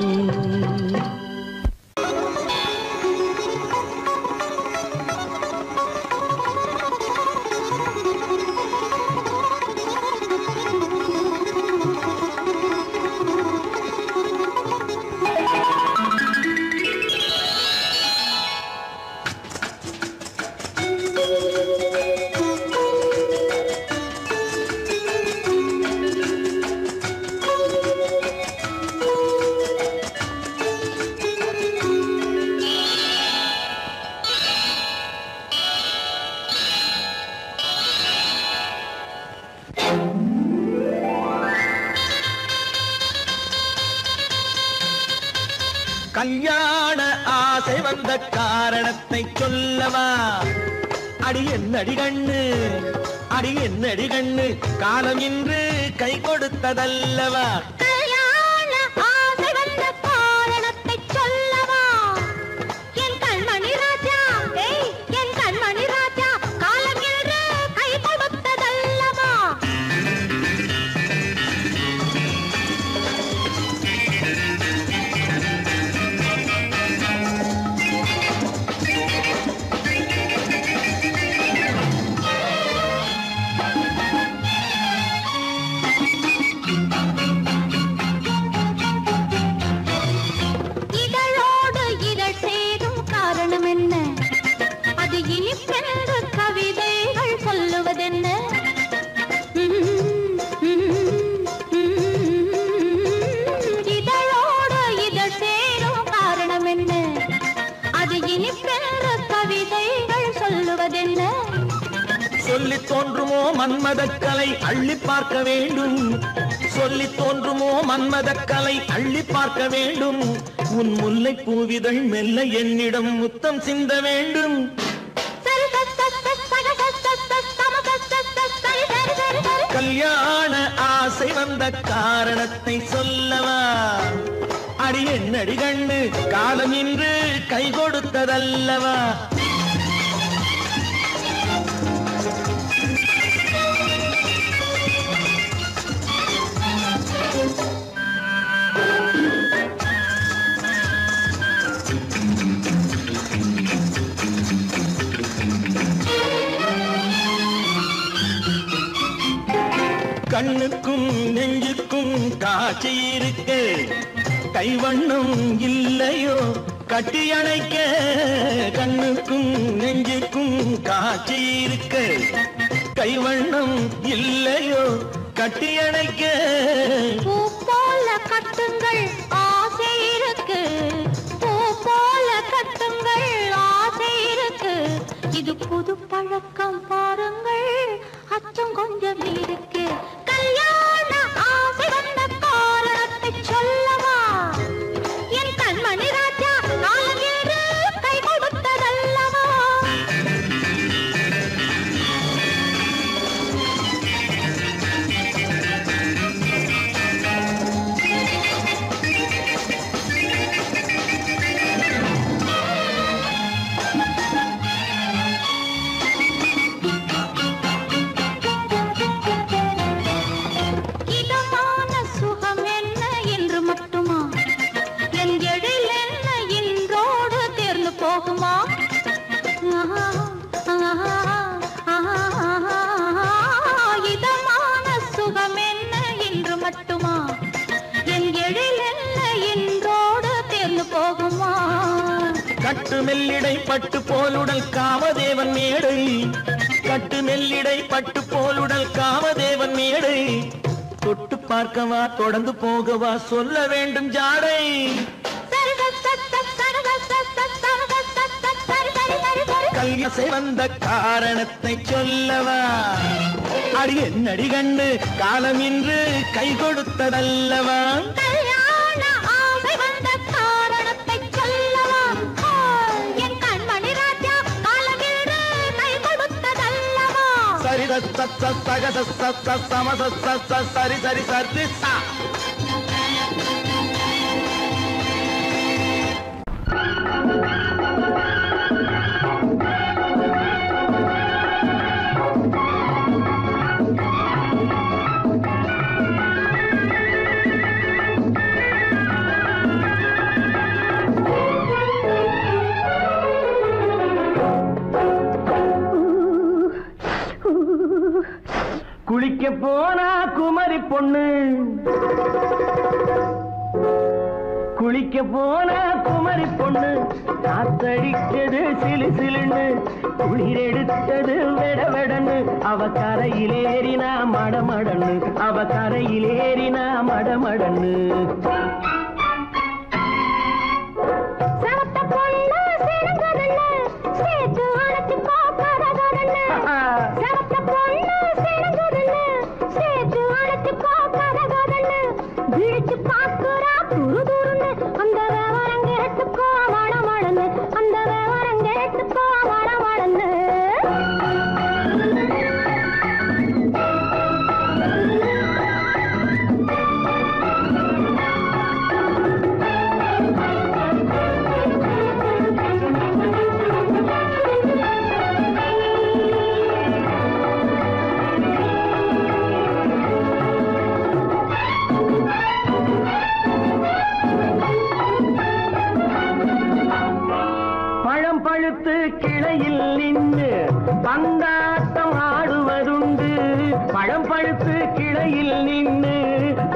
E: கல்யாண ஆசை வந்த காரணத்தை சொல்லவா அடி என்னடி கண்ணு அடி என்னடி கண்ணு காலம் இன்று கை கொடுத்ததல்லவா
C: கல்யாண ஆசை வந்த காரணத்தை சொல்லவா என் கண்மணி ராஜா என் கண்மணி ராஜா காலம் இன்று கை கொடுத்ததல்லவா
E: சொல்லி தோன்றுமோ மன்மதக்கலை அள்ளி பார்க்க வேண்டும் சொல்லி தோன்றுமோ மன்மதக்கலை அள்ளி பார்க்க வேண்டும் உன் முல்லை பூவிதழ் மெல்ல என்னிடம் முத்தம் சிந்த வேண்டும்
C: சரி
E: கல்யாண ஆசை வந்த காரணத்தை சொல்லவா? அடி என்னடி கண்ணு காலம் இன்று கை கொடுத்ததல்லவா? கண்ணுக்கும் நெஞ்சுக்கும் காட்சி இருக்கு, கைவண்ணம் இல்லையோ கட்டி அணைக்க? கண்ணுக்கும் நெஞ்சுக்கும் காட்சி இருக்கு, கைவண்ணம் இல்லையோ கட்டி அணைக்க?
C: பூ போல கட்டுங்கள் ஆசை இருக்கு, பூ போல கட்டுங்கள் ஆசை இருக்கு. இது புது பழக்கம் பாருங்கள், அச்சம் கொஞ்சம் இருக்கு. கல்யாண ஆசை வந்த காரணத்தை சொல்லவா? என் கண்மணி ராஜா காலம் ஏறு கை கொடுத்ததல்லவா? இதமான சுகம் என்ன என்று மட்டுமா? என் எழில் என்ன என்றோடு தேர்ந்து போகுமா?
E: கட்டு மெல்லிடை பட்டு போலுடல் காமதேவன் மேடை, கட்டு மெல்லிடை பட்டு போலுடல் காமதேவன் மேடை. தொட்டு பார்க்கவா தொடர்ந்து போகவா சொல்ல வேண்டும் ஜாடை? கல்யாணம் வந்த காரணத்தை சொல்லவா? அடி என்னடி கண்டு காலம் இன்று கை கொடுத்ததல்லவா?
C: கல்யாண ஆசை வந்த காரணத்தை சொல்லவா? என் கண்மணி ராஜா காலம் ஏறு கை கொடுத்ததல்லவா?
E: சரி சக சம சரி சரி சரி சா. குளிக்க போனா குமரி பொண்ணு, குளிக்க போனா குமரி பொண்ணு, காத்தடிச்சது சிலு சிலுன்னு, குளிர் எடுத்தது வெடவெடன்னு, அவ கரையிலேறினா மடமடன்னு, அவ கரையிலேறினா மடமடன்னு. கிளையில் நின்று பந்தாட்டம் ஆடுவதுண்டு, பழம் பழுத்து கிளையில் நின்று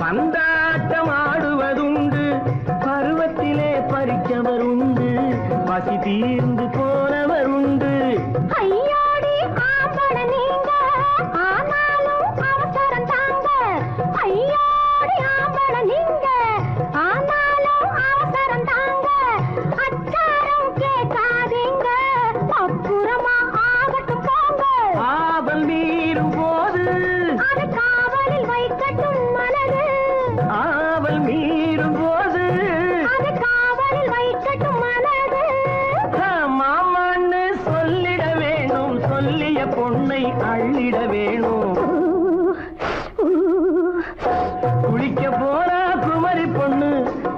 E: பந்தாட்டம் ஆடுவதுண்டு, பருவத்திலே பறிச்சவர் உண்டு, பசி தீர்ந்து போனவர் உண்டு.
C: ஐயோடி ஆம்பள நீங்க ஆனாலும் அவசரம் தாங்க, ஐயோடி ஆம்பள நீங்க ஆனாலும் அவசரம் தாங்க, அச்சாரம் கேட்காதீங்க அப்புறமா ஆகட்டும் போங்க.
E: ஆவல் மீறும் போது
C: அது காவலில் வைக்கட்டும் மனது,
E: ஆவல் மீறும் போது
C: அது காவலில் வைக்கட்டும் மனது.
E: மாமான்னு சொல்லிட வேணும், சொல்லிய பொண்ணை அள்ளிட வேணும். குளிக்க போறா குமரி பொண்ணு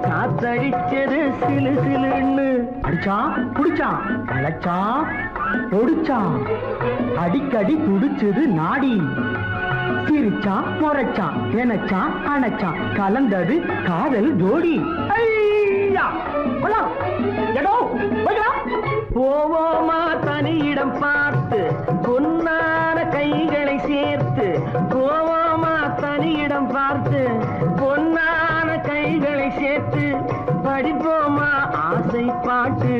E: காத்தடிச்சது சிலு சிலுன்னு அடிச்சான் புடிச்சான் அழைச்சான் பொடிச்சான் அடிக்கடி துடிச்சது நாடி சிரிச்சான் முறைச்சான் நினைச்சான் அணைச்சான் கலந்தது காதல் ஜோடி போவோமா தனியிடம் பார்த்து பொன்னான கைகளை சேர்த்து போவோமா தனியிடம் பார்த்து பொன்னான கைகளை சேர்த்து படிப்போமா ஆசை பாட்டு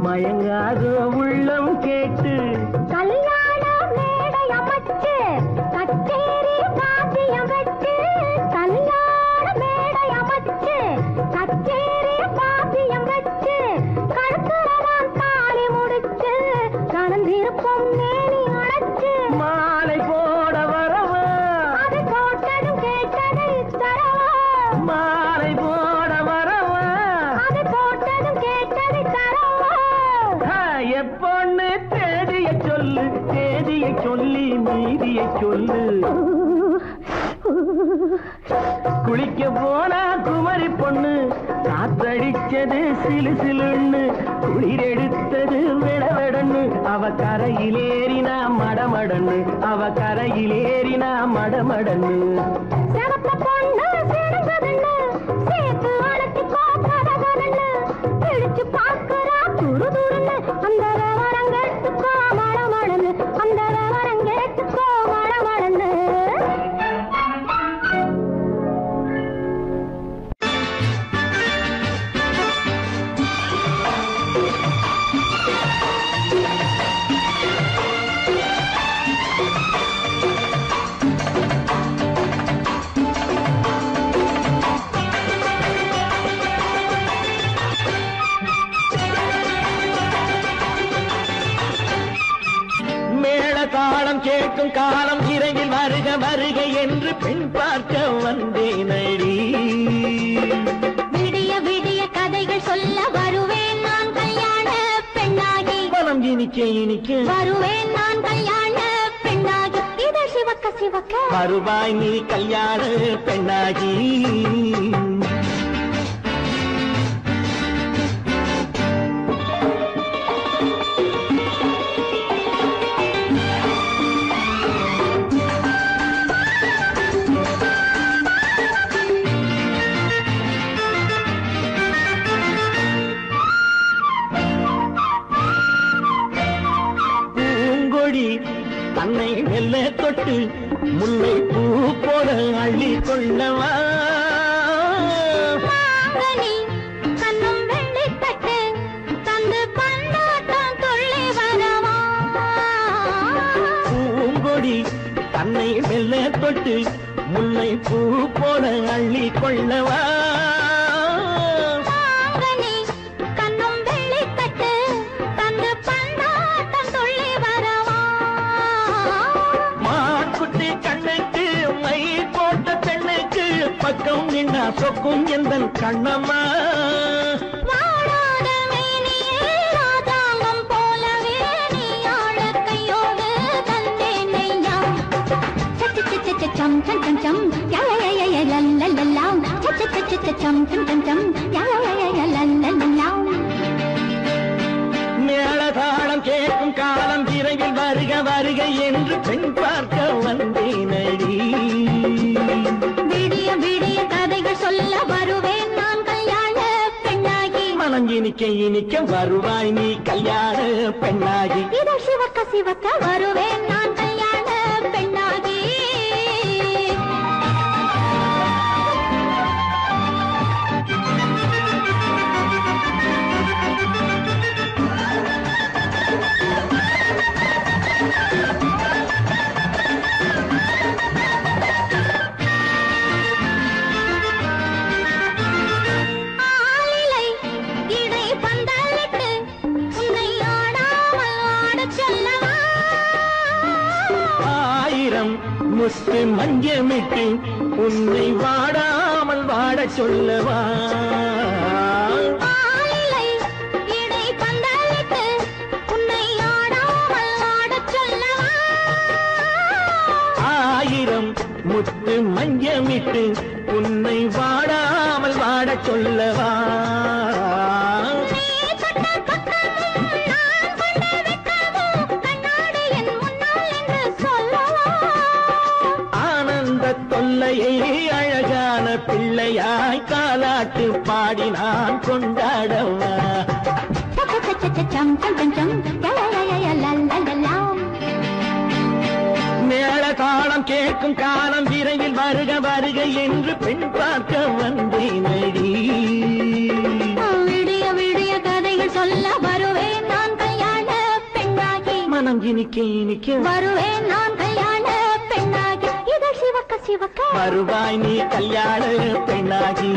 E: மயங்காத உள்ளம் கேட்டு
C: கல்யாண மேடை அமைச்சு கச்சேரி வாத்தியம் வச்சு கல்யாண மேடை அமைச்சு கச்சேரி வாத்தியம் வச்சு கழுத்துறவான் தாலி முடிச்சு கலந்திருப்போம் மேனி அடைச்சு
E: மாலை போட வரவா
C: அது போட்டதும் கேட்டதை தரவா
E: மாலை போட வரவா
C: அது போட்டதும் கேட்டதை தரவா
E: எப்பொண்ணு தேதியை சொல்லு தேதியை சொல்லி மீதியை சொல்லு குளிக்க போனா குமரி பொண்ணு காத்தடிச்சது சிலு சிலுன்னு குளிர் எடுத்தது விடவெடன்னு அவ கரையிலேறினா மடமடன்னு அவ கரையிலேறினா மடமடன்னு
C: சிவத்த பொண்ணு சிறந்ததுன்னு சேர்த்து அழைச்சிக்கோ கதகதன்னு பிடிச்சு பார்க்கறா துரு துருன்னு அந்த விவரம் கேட்டுக்கோ மடமடன்னு அந்த விவரம் கேட்டுக்கோ மடமடன்னு
E: தாளம் கேட்கும் காலம் இரவில் வருக வருக என்று பெண் பார்க்க வந்தேனடி
C: விடிய விடிய கதைகள் சொல்ல வருவேன் நான் கல்யாண பெண்ணாகி
E: மனம் இனிக்க இனிக்க
C: வருவேன் நான் கல்யாண பெண்ணாகி இதை சிவக்க சிவக்க
E: வருவாய் நீ கல்யாண பெண்ணாகி தன்னை மெல்ல தொட்டு முல்லை பூ போல அள்ளி கொள்ளவா
C: கண்ணும் வெள்ளி தட்டு தந்து பண்டாட்டம் துள்ளி வரவா
E: பூங்கொடி தன்னை மெல்ல தொட்டு முல்லை பூ போல அள்ளி கொள்ளவா பக்கம் நின்னா சொக்கும் எந்தன் கண்ணம்மா
C: வாடாத மேனியே ராதாங்கம் போலவே நீ ஆழ கையோடு தந்தேன் நெய்யா சச்ச சச்ச சம் சம் சம் சம் யா யா யா யா லல்லல்லா சச்ச சச்ச சம் சம் சம் சம் யா யா யா யா லல்லல்லா
E: மேளதாளம் கேட்கும் காலம் விரைவில் வருக வருக என்று பெண் பார்க்க வந்தேனடி
C: விடிய விடிய கதைகள் சொல்ல வருவேன் நான் கல்யாண பெண்ணாகி
E: மனம் இனிக்க இனிக்க வருவாய் நீ கல்யாண பெண்ணாகி
C: இதை சிவக்க சிவக்க வருவேன் நான் கல்யாண பெண்ணாகி
E: முத்து மஞ்சமிட்டு உன்னை வாடாமல் வாடச் சொல்லவா முத்தம் முத்து மஞ்சமிட்டு உன்னை வாடாமல் வாடச் சொல்லவா ஆனந்த தொல்லையை அழகான பிள்ளையாய் காலாட்டு பாடி நான் கொண்டாடவா மேள தாளம் கேட்கும் காலம் விரைவில் வருக வருக என்று பெண் பார்க்க வந்தேனடி
C: விடிய விடிய கதைகள் சொல்ல வருவேன் நான் கல்யாண பெண்ணாகி
E: மனம் இனிக்க
C: வருவேன் நான் கல்யாண பெண்ணாகி இதழ் சிவக்க சிவக்க
E: வருவாய் நீ கல்யாண பெண்ணாகி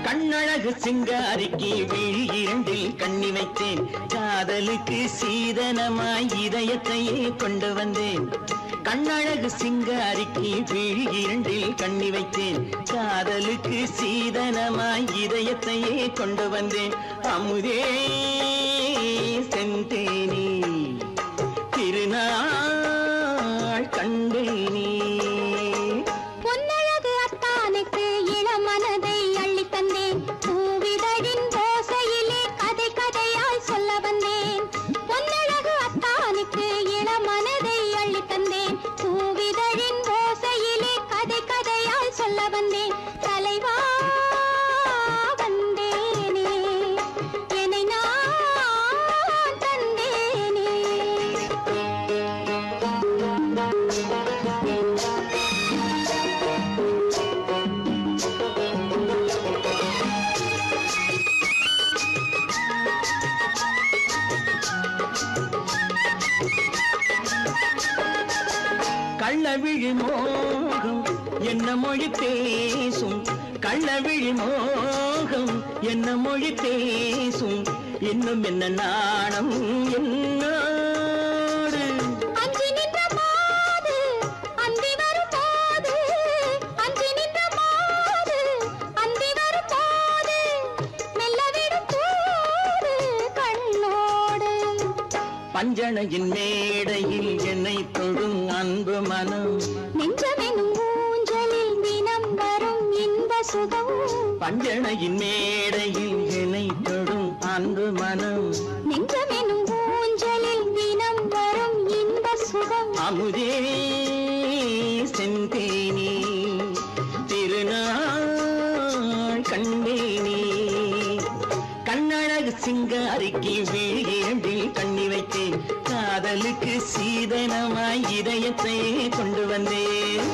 E: கண்ணழகு சிங்காரிக்கு விழி இரண்டில் கண்ணி வைத்தேன் காதலுக்கு சீதனமாய் இதயத்தையே கொண்டு வந்தேன் கண்ணழகு சிங்காரிக்கு விழி இரண்டில் கண்ணி வைத்தேன் காதலுக்கு சீதனமாய் இதயத்தையே கொண்டு வந்தேன் அமுதே செந்தேனே திருநாள் கண்டேனே
C: பொன்னழகு அத்தானுக்கு இளமனதை அள்ளி தந்தேன் பூவிதழின் ஓசையிலே கதை கதையாய் சொல்ல வந்தேன் பொன்னழகு அத்தானுக்கு இளமனதை அள்ளி தந்தேன் பூவிதழின் ஓசையிலே கதை கதையாய் சொல்ல வந்தேன் தலைவா வந்தேனே என்னை நான் தந்தேனே
E: கள்ளவிழி மோகம் என்ன மொழி பேசும் கள்ளவிழி மோகம் என்ன மொழி பேசும் இன்னும் என்ன நாணம் என்னோடு
C: அஞ்சி நின்ற மாது அந்தி வரும் போது அஞ்சி நின்ற மாது அந்தி வரும் போது மெல்ல விடும் போது கண்ணோடு
E: பஞ்சணையின் மேடையில் என்னை தொடும் அன்பு மனம்
C: நெஞ்சமெனும் ஊஞ்சலில் தினம் வரும் இன்ப சுகம்
E: பஞ்சணையின் மேடையில் என்னை தொடும் அன்பு மனம்
C: நெஞ்சமெனும் ஊஞ்சலில் தினம் வரும் இன்ப சுகம்
E: அமுதே செந்தேனே திருநாள் கண்டேனே கண்ணழகு சிங்காரிக்கு விழி இரண்டில் கண்ணி வைத்தேன் காதலுக்கு சீதனமாய் இதயத்தை கொண்டு வந்தேன்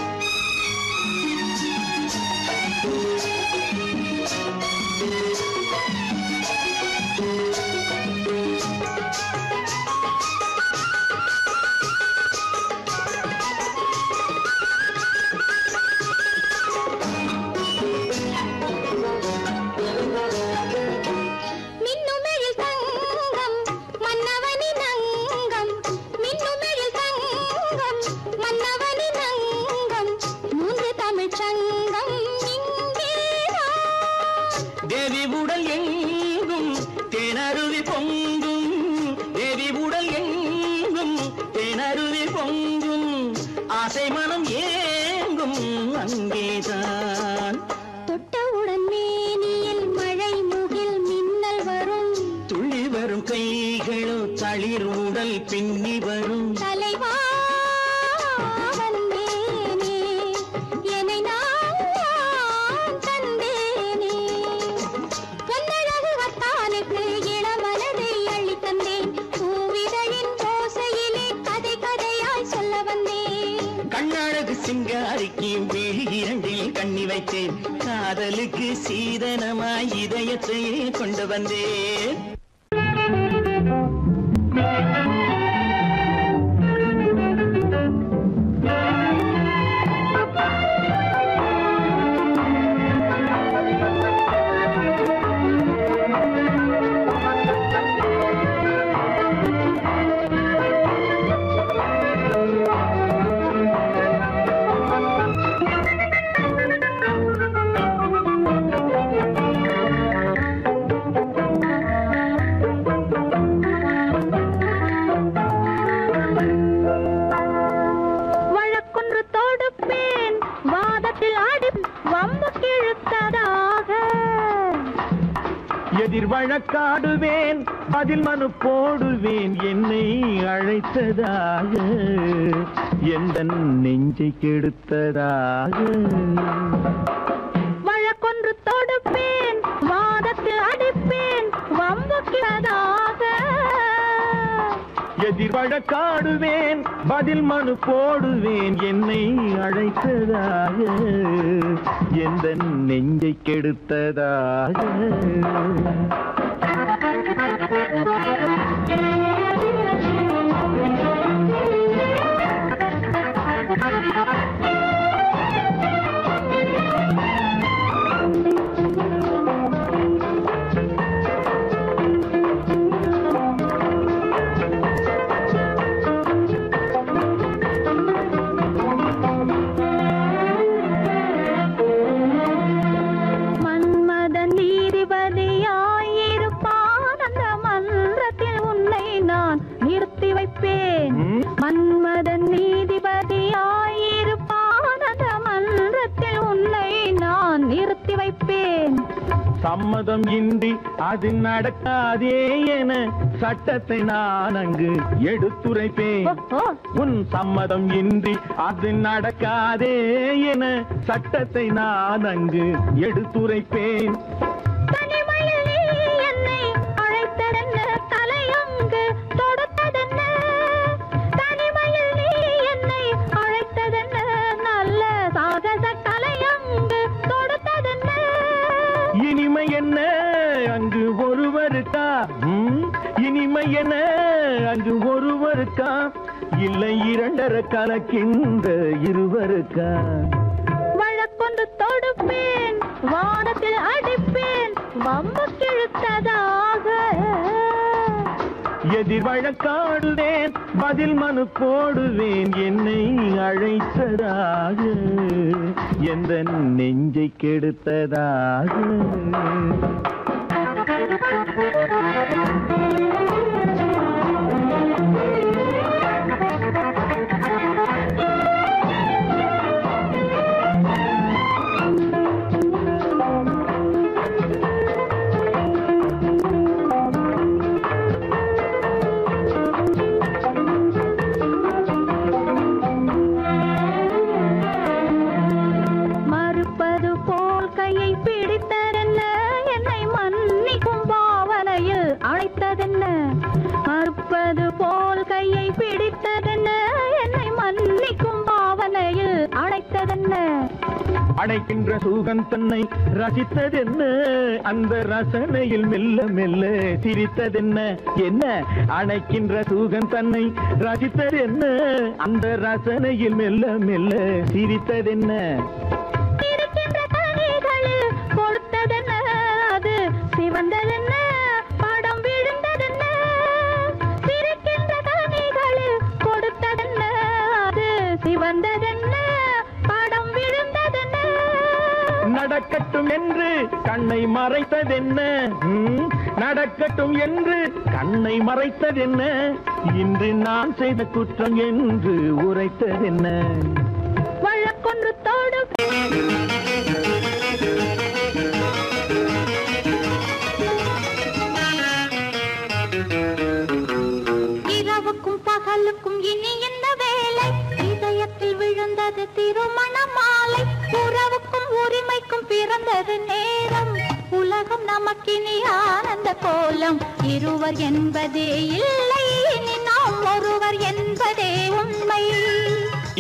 C: மின்னுமெழில் தங்கம் மன்னவனின் அங்கம் மின்னுமெழில் தங்கம் மன்னவனின் அங்கம் மூன்று தமிழ்ச் சங்கம் இங்கேதான்
E: தேவி உடல் எங்கும் தேனருவி பொங்கும் தேவி உடல் எங்கும் தேனருவி பொங்கும் ஆசை மனம் ஏங்கும் அங்கேதான்
C: தொட்டவுடன் மேனியில் மழை முகில் மின்னல் வரும்
E: துள்ளி வரும் கைகளோ தளிர் உடல் பின்னி வரும்
C: தலைவா வந்தேனே என்னை நான் தந்தேனே பொன்னழகு வத்தானுக்கு இளமனதை அள்ளி தந்தேன் பூவிதழின் ஓசையிலே கதை கதையாய் சொல்ல வந்தேன்
E: கண்ணழகு சிங்காரிக்கு விழி இரண்டில் கண்ணி வைத்தேன் காதலுக்கு சீதனமாய் இதயத்தையே கொண்டு வந்தேன்.
D: வழக்காடுவேன் அதில் மனு போடுவேன் என்னை அழைத்ததாக எந்த நெஞ்சை கெடுத்ததாக.
C: வழக்கொன்று தொடுப்பேன் வாதத்தில் அடிப்பேன் வம்புக்கிறதாக.
D: எதிர் வழக்காடுவேன் பதில் மனு போடுவேன் என்னை அழைத்ததாக எந்த நெஞ்சை கெடுத்ததாக.
C: மன்மதன் நீதிபதியாயிருப்பான் அந்த மன்றத்தில் உன்னை நான் நிறுத்தி வைப்பேன்.
D: சம்மதம் இன்றி அது நடக்காதே என சட்டத்தை நான் அங்கு எடுத்துரைப்பேன். உன் சம்மதம் இன்றி அது நடக்காதே என சட்டத்தை நான் அங்கு எடுத்துரைப்பேன்.
C: தனிமையில் நீ என்னை அழைத்ததென்ன தலையங்கு தொடுத்ததென்ன. தனிமையில் நீ என்னை அழைத்ததென்ன நல்ல சாகச தலையங்கு தொடுத்ததென்ன.
D: இனிமை என்ன அங்கு ஒருவருக்கா? இனிமை என்ன அங்கு ஒருவருக்கா? இல்லை இரண்டரை கலக்கின்ற இருவருக்கா?
C: வழக்கொன்று தொடுப்பேன் வானத்தில் அடிப்பேன் வம்பு கிழுத்ததாக.
D: எதிர் வழக்காடுவேன் பதில் மனு போடுவேன் என்னை அழைத்ததாக எந்த நெஞ்சை கெடுத்ததாக.
C: மறுப்பது போல் கையை பிடித்ததென்ன என்னை மன்னிக்கும் பாவனையில் அழைத்ததென்ன. மறுப்பது போல் கையை பிடித்ததென்ன என்னை மன்னிக்கும் பாவனையில் அழைத்ததென்ன.
D: அடைக்கின்ற சுகம் தன்னை ரசித்ததென்ன அந்த ரசனையில் மெல்ல மெல்ல சிரித்ததென்ன. என்ன அணைக்கின்ற சுகம் தன்னை ரசித்ததென்ன அந்த ரசனையில் மெல்ல மெல்ல சிரித்ததென்ன.
C: இருக்கின்ற கனிகளில் கொடுத்ததென்ன அது சிவந்ததென்ன படம் விழுந்ததென்ன. இருக்கின்ற கனிகளில் கொடுத்ததென்ன அது சிவந்ததென்ன படம் விழுந்ததென்ன.
D: நடக்கட்டும் என்று கண்ணை மறைத்ததென்ன. நடக்கட்டும் என்று கண்ணை மறைத்ததென்ன. இன்று நான் செய்த குற்றம் என்று உரைத்ததென்ன.
C: வழக்கொன்று தோடு இரவுக்கும் பகலுக்கும் இனி என்ன வேலை? இதயத்தில் விழுந்தது திருமண மாலை. உறவுக்கும் உரிமைக்கும் பிறந்தது நேரம். உலகம் நமக்கினி ஆனந்த கோலம். இருவர் என்பதே இல்லை இனி நாம் ஒருவர் என்பதே உண்மை.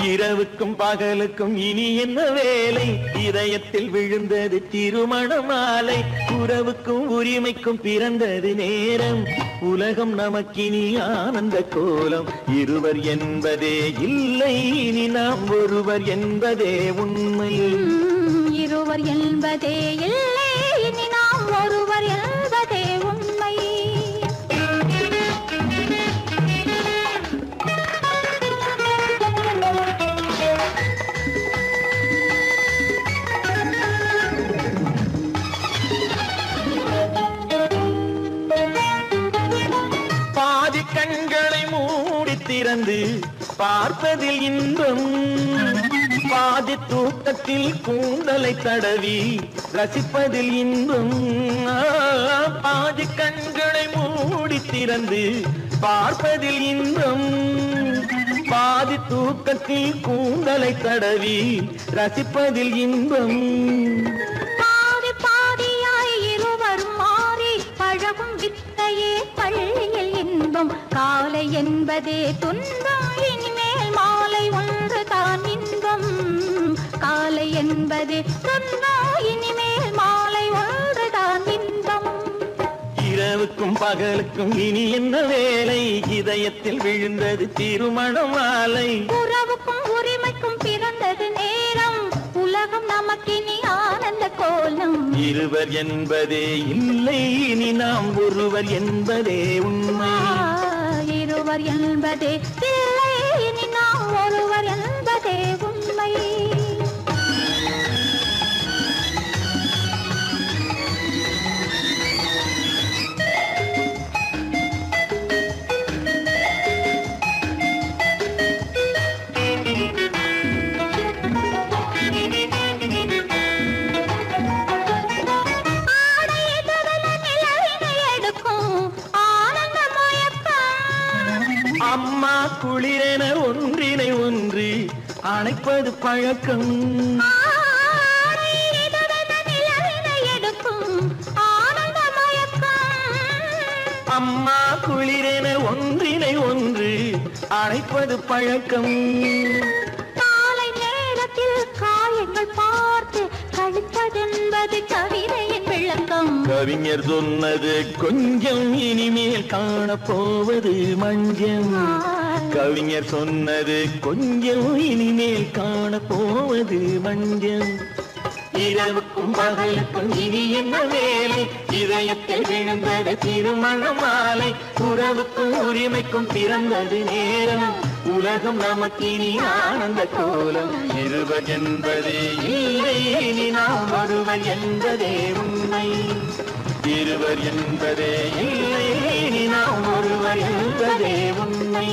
E: இரவுக்கும் பகலுக்கும் இனி என்ன வேலை இதயத்தில் விழுந்தது திருமண மாலை உறவுக்கும் உரிமைக்கும் பிறந்தது நேரம் உலகம் நமக்கினி ஆனந்த கோலம் இருவர் என்பதே இல்லை இனி நாம் ஒருவர் என்பதே உண்மை
C: இருவர் என்பதே இல்லை இனி நாம் ஒருவர் என்பதே உண்மை
E: பாதி கண்களை மூடி திறந்து பார்ப்பதில் இன்பம் பாதி தூக்கத்தில் கூந்தலை தடவி ரசிப்பதில் இன்பம் பாதி கண்களை மூடி திறந்து பார்ப்பதில் இன்பம் பாதி தூக்கத்தில் கூந்தலை தடவி ரசிப்பதில் இன்பம்
C: பாதி பாதியாய் இருவரும் மாறி பழகும் வித்தையே பள்ளியில் இன்பம் காலை என்பதே துன்பம் இனிமேல் மாலை ஒன்று தான் இன்பம் காலை என்பதே துன்பம் இனிமேல் மாலை ஒன்று தான் இன்பம்
E: இரவுக்கும் பகலுக்கும் இனி என்ன வேலை இதயத்தில் விழுந்தது திருமண மாலை
C: உறவுக்கும் உரிமைக்கும் பிறந்தது நேரம் உலகம் நமக்கினி ஆனந்த கோலம்
E: இருவர் என்பதே இல்லை இனி நாம் ஒருவர் என்பதே உண்மை
C: இருவர் என்பதே இல்லை இனி நாம் ஒருவர் என்பதே உண்மை
E: அம்மா குளிரென ஒன்றினை ஒன்று அணைப்பது பழக்கம் அம்மா குளிரென ஒன்றினை ஒன்று அணைப்பது பழக்கம்
C: காலை நேரத்தில் காயங்கள் பார்த்து கழிப்பதென்பது கவிதையின் விளக்கம்
E: கவிஞர் சொன்னது கொஞ்சம் இனிமேல் காணப்போவது மஞ்சம் கவிஞர் சொன்னது கொஞ்சம் இனிமேல் காணப்போவது மஞ்சம் இரவுக்கும் பகலுக்கும் இனி என்ன வேலை இதயத்தில் விழுந்தது திருமண மாலை உறவுக்கும் உரிமைக்கும் பிறந்தது நேரம் உலகம் நமக்கினி ஆனந்த கோலம் இருவர் என்பதே இல்லை இனி நாம் ஒருவர் என்பதே உண்மை இருவர் என்பதே இல்லை இனி நாம் ஒருவர் என்பதே உண்மை.